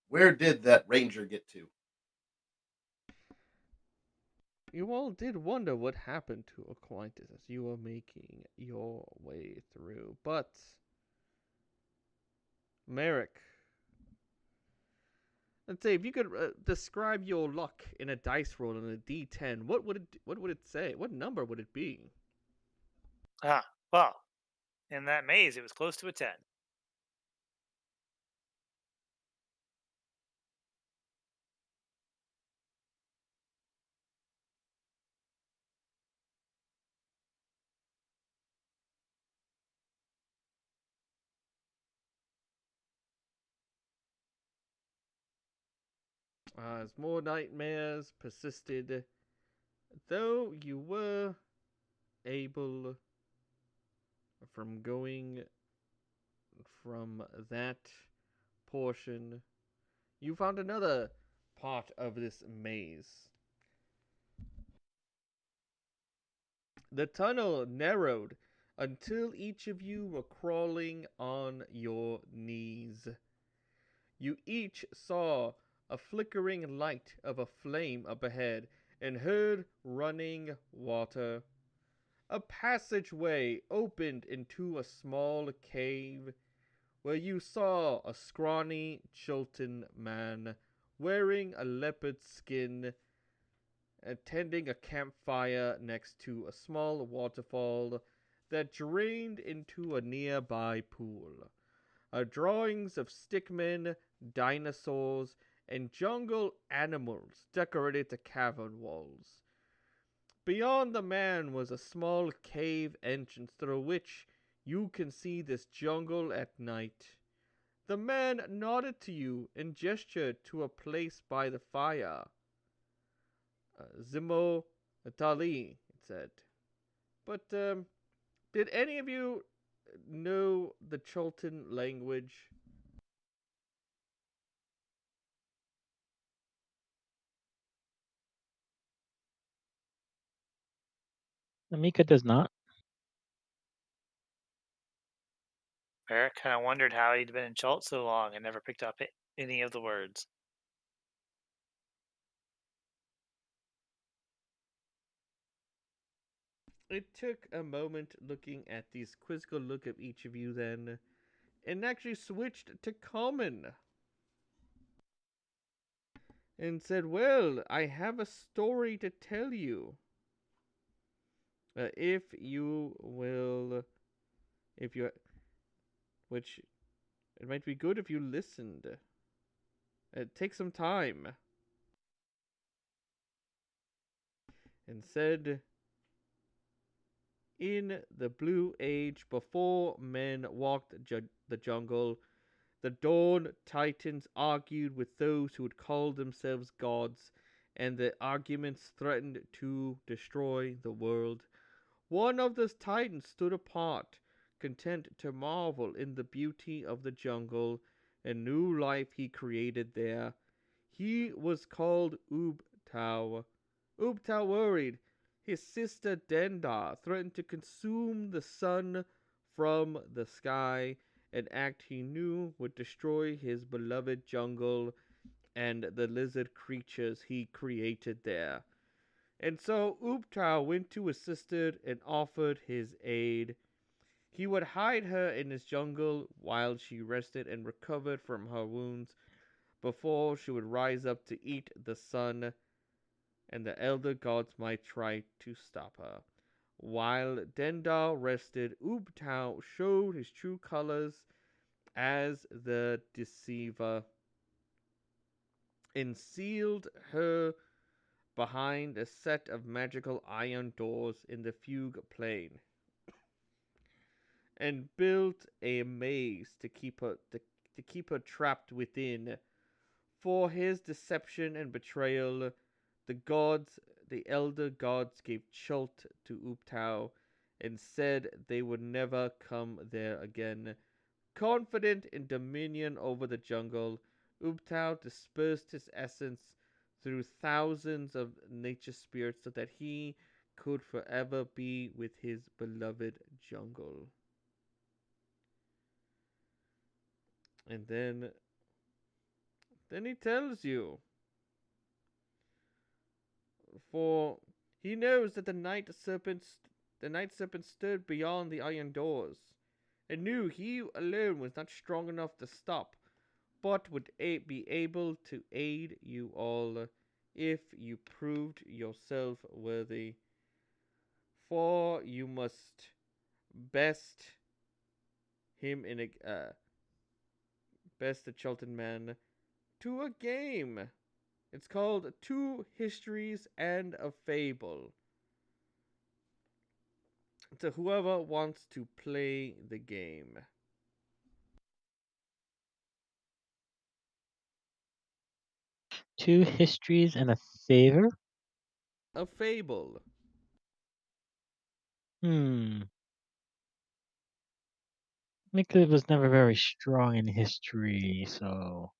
Where did that ranger get to? You all did wonder what happened to Aquinas as you were making your way through, but Merrick, let's say if you could describe your luck in a dice roll on a D10, what would it say? What number would it be? Well, in that maze, it was close to a 10. As more nightmares persisted, though you were able from going from that portion, you found another part of this maze. The tunnel narrowed until each of you were crawling on your knees. You each saw a flickering light of a flame up ahead and heard running water. A passageway opened into a small cave where you saw a scrawny Chilton man wearing a leopard skin attending a campfire next to a small waterfall that drained into a nearby pool. Drawings of stickmen, dinosaurs, and jungle animals decorated the cavern walls. Beyond the man was a small cave entrance through which you can see this jungle at night. The man nodded to you and gestured to a place by the fire. Zimo Tali, it said. But, did any of you know the Chultan language? Amika does not. Eric kind of wondered how he'd been in Chult so long and never picked up any of the words. It took a moment looking at this quizzical look of each of you then, and actually switched to common. And said, well, I have a story to tell you. If you will, which, it might be good if you listened. Take some time. And said, in the Blue Age, before men walked the jungle, the Dawn Titans argued with those who would call themselves gods, and the arguments threatened to destroy the world. One of the Titans stood apart, content to marvel in the beauty of the jungle and new life he created there. He was called Ubtao. Ubtao worried. His sister Dendar threatened to consume the sun from the sky, an act he knew would destroy his beloved jungle and the lizard creatures he created there. And so Ubtao went to his sister and offered his aid. He would hide her in his jungle while she rested and recovered from her wounds before she would rise up to eat the sun, and the elder gods might try to stop her. While Dendar rested, Ubtao showed his true colors as the deceiver and sealed her behind a set of magical iron doors in the Fugue Plain, and built a maze to keep her trapped within. For his deception and betrayal, the elder gods gave Chult to Ubtao and said they would never come there again. Confident in dominion over the jungle, Ubtao dispersed his essence through thousands of nature spirits so that he could forever be with his beloved jungle. And then he tells you, for he knows that the night serpent stood beyond the iron doors, and knew he alone was not strong enough to stop, but would be able to aid you all if you proved yourself worthy. For you must best him in a best the Chilton man to a game. It's called Two Histories and a Fable. To whoever wants to play the game. 2 histories and a favor? A fable. Hmm. Nicholas was never very strong in history, so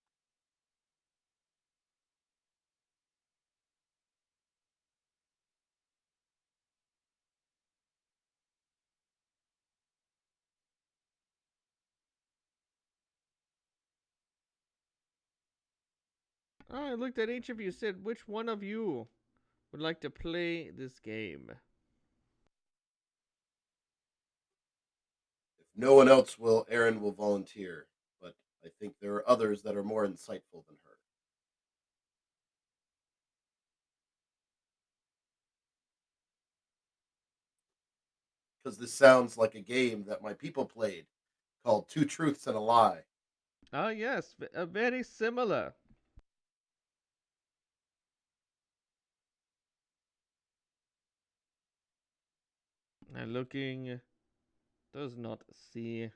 I looked at each of you, said, which one of you would like to play this game? If no one else will, Erin will volunteer. But I think there are others that are more insightful than her. Because this sounds like a game that my people played called Two Truths and a Lie. Ah, yes, very similar. And looking, does not see.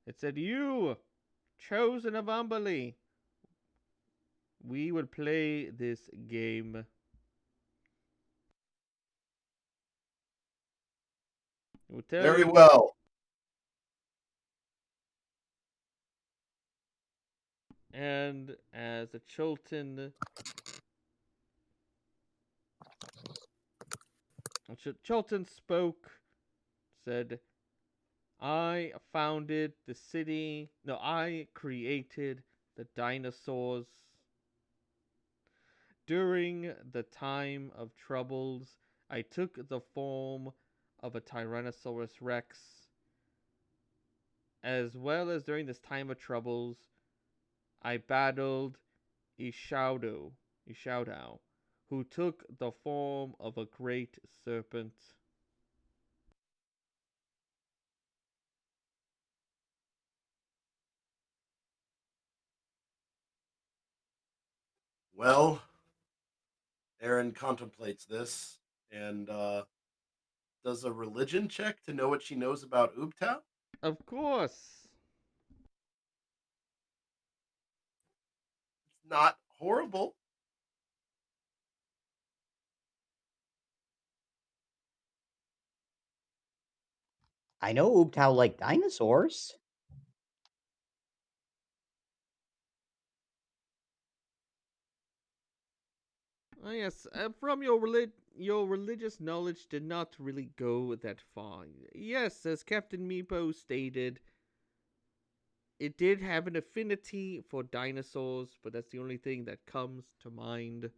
It said, you, chosen of Umberly, we will play this game. We'll tell Very you. well. And as a Chilton spoke, said, I founded the city. No, I created the dinosaurs. During the time of troubles, I took the form of a Tyrannosaurus Rex. As well as during this time of troubles, I battled Ishaudo, who took the form of a great serpent. Well, Erin contemplates this and does a religion check to know what she knows about Ubtao. Of course. It's not horrible. I know Oobtao like dinosaurs. Oh, yes, from your religious knowledge did not really go that far. Yes, as Captain Meepo stated, it did have an affinity for dinosaurs, but that's the only thing that comes to mind.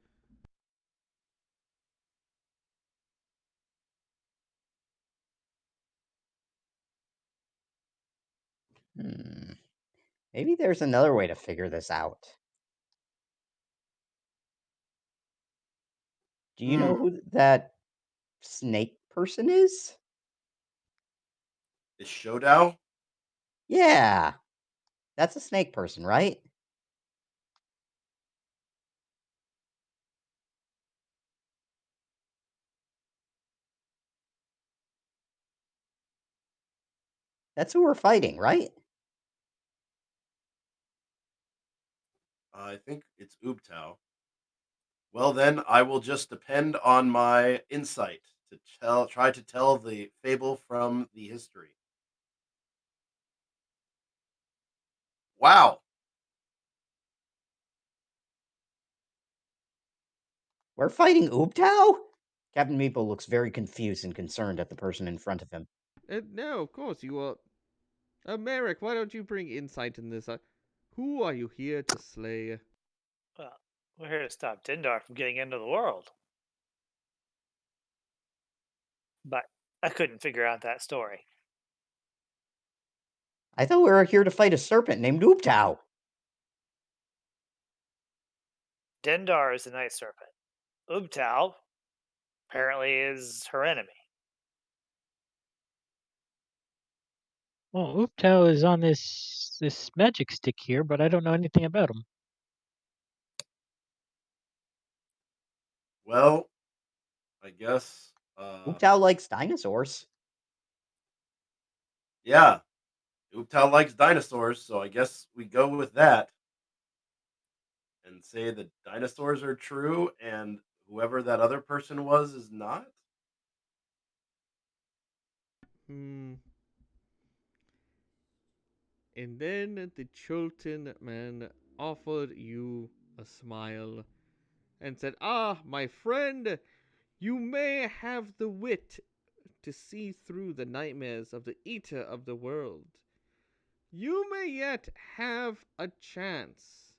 Hmm. Maybe there's another way to figure this out. Do you know who that snake person is? Is Shodao? Yeah, that's a snake person, right? That's who we're fighting, right? I think it's Ubtao. Well, then I will just depend on my insight to try to tell the fable from the history. Wow. We're fighting Oobtao? Captain Meeple looks very confused and concerned at the person in front of him. No, of course you are. Merrick, why don't you bring insight in this? Who are you here to slay? Well, we're here to stop Dindar from getting into the world. But I couldn't figure out that story. I thought we were here to fight a serpent named Oobtao. Dindar is the night serpent. Ubtao apparently is her enemy. well, Ooptao is on this magic stick here, but I don't know anything about him. Well, I guess. Oobtao likes dinosaurs. Yeah, Ubtao likes dinosaurs, so I guess we go with that. and say the dinosaurs are true and whoever that other person was is not? Hmm. And then the Chilton man offered you a smile and said, "Ah, my friend, you may have the wit to see through the nightmares of the eater of the world. You may yet have a chance."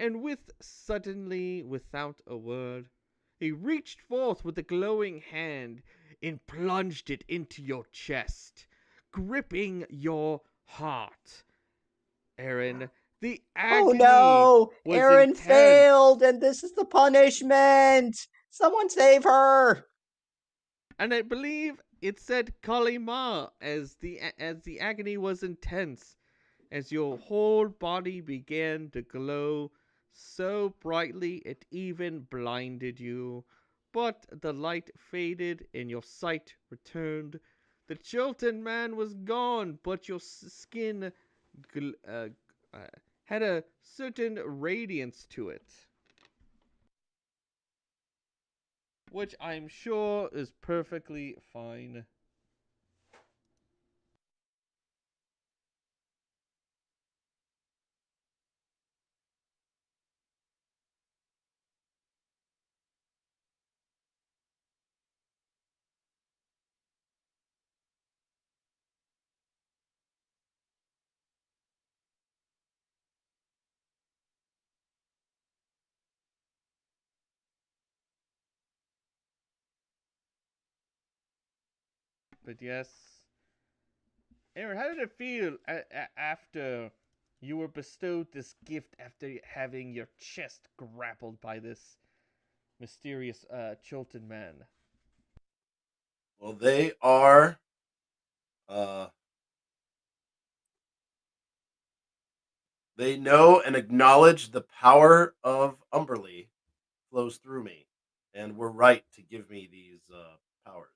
And suddenly, without a word, he reached forth with a glowing hand and plunged it into your chest, gripping your heart. Aaron, the Oh agony no! was Erin intense. failed, and this is the punishment! Someone save her! And I believe it said Kalima as the agony was intense, as your whole body began to glow so brightly it even blinded you. But the light faded and your sight returned. The Chilton man was gone, but your skin gl- uh, had a certain radiance to it, which I'm sure is perfectly fine. But yes, Aaron, how did it feel after you were bestowed this gift after having your chest grappled by this mysterious Chilton man? Well, they are uh they know and acknowledge the power of Umberly flows through me, and were right to give me these powers.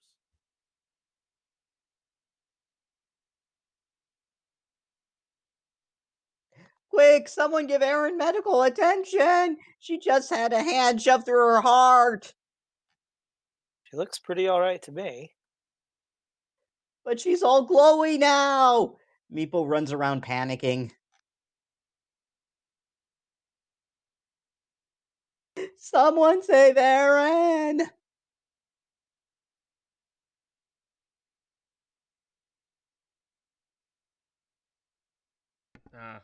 Quick, someone give Erin medical attention! She just had a hand shoved through her heart! She looks pretty all right to me. But she's all glowy now! Meepo runs around panicking. Someone save Erin! Ah.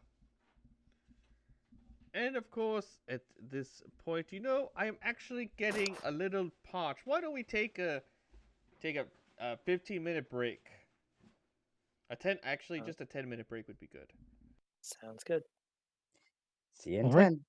And of course, at this point, I'm actually getting a little parched. Why don't we take a 15-minute break? Just a 10-minute break would be good. Sounds good. See you in All right. 10.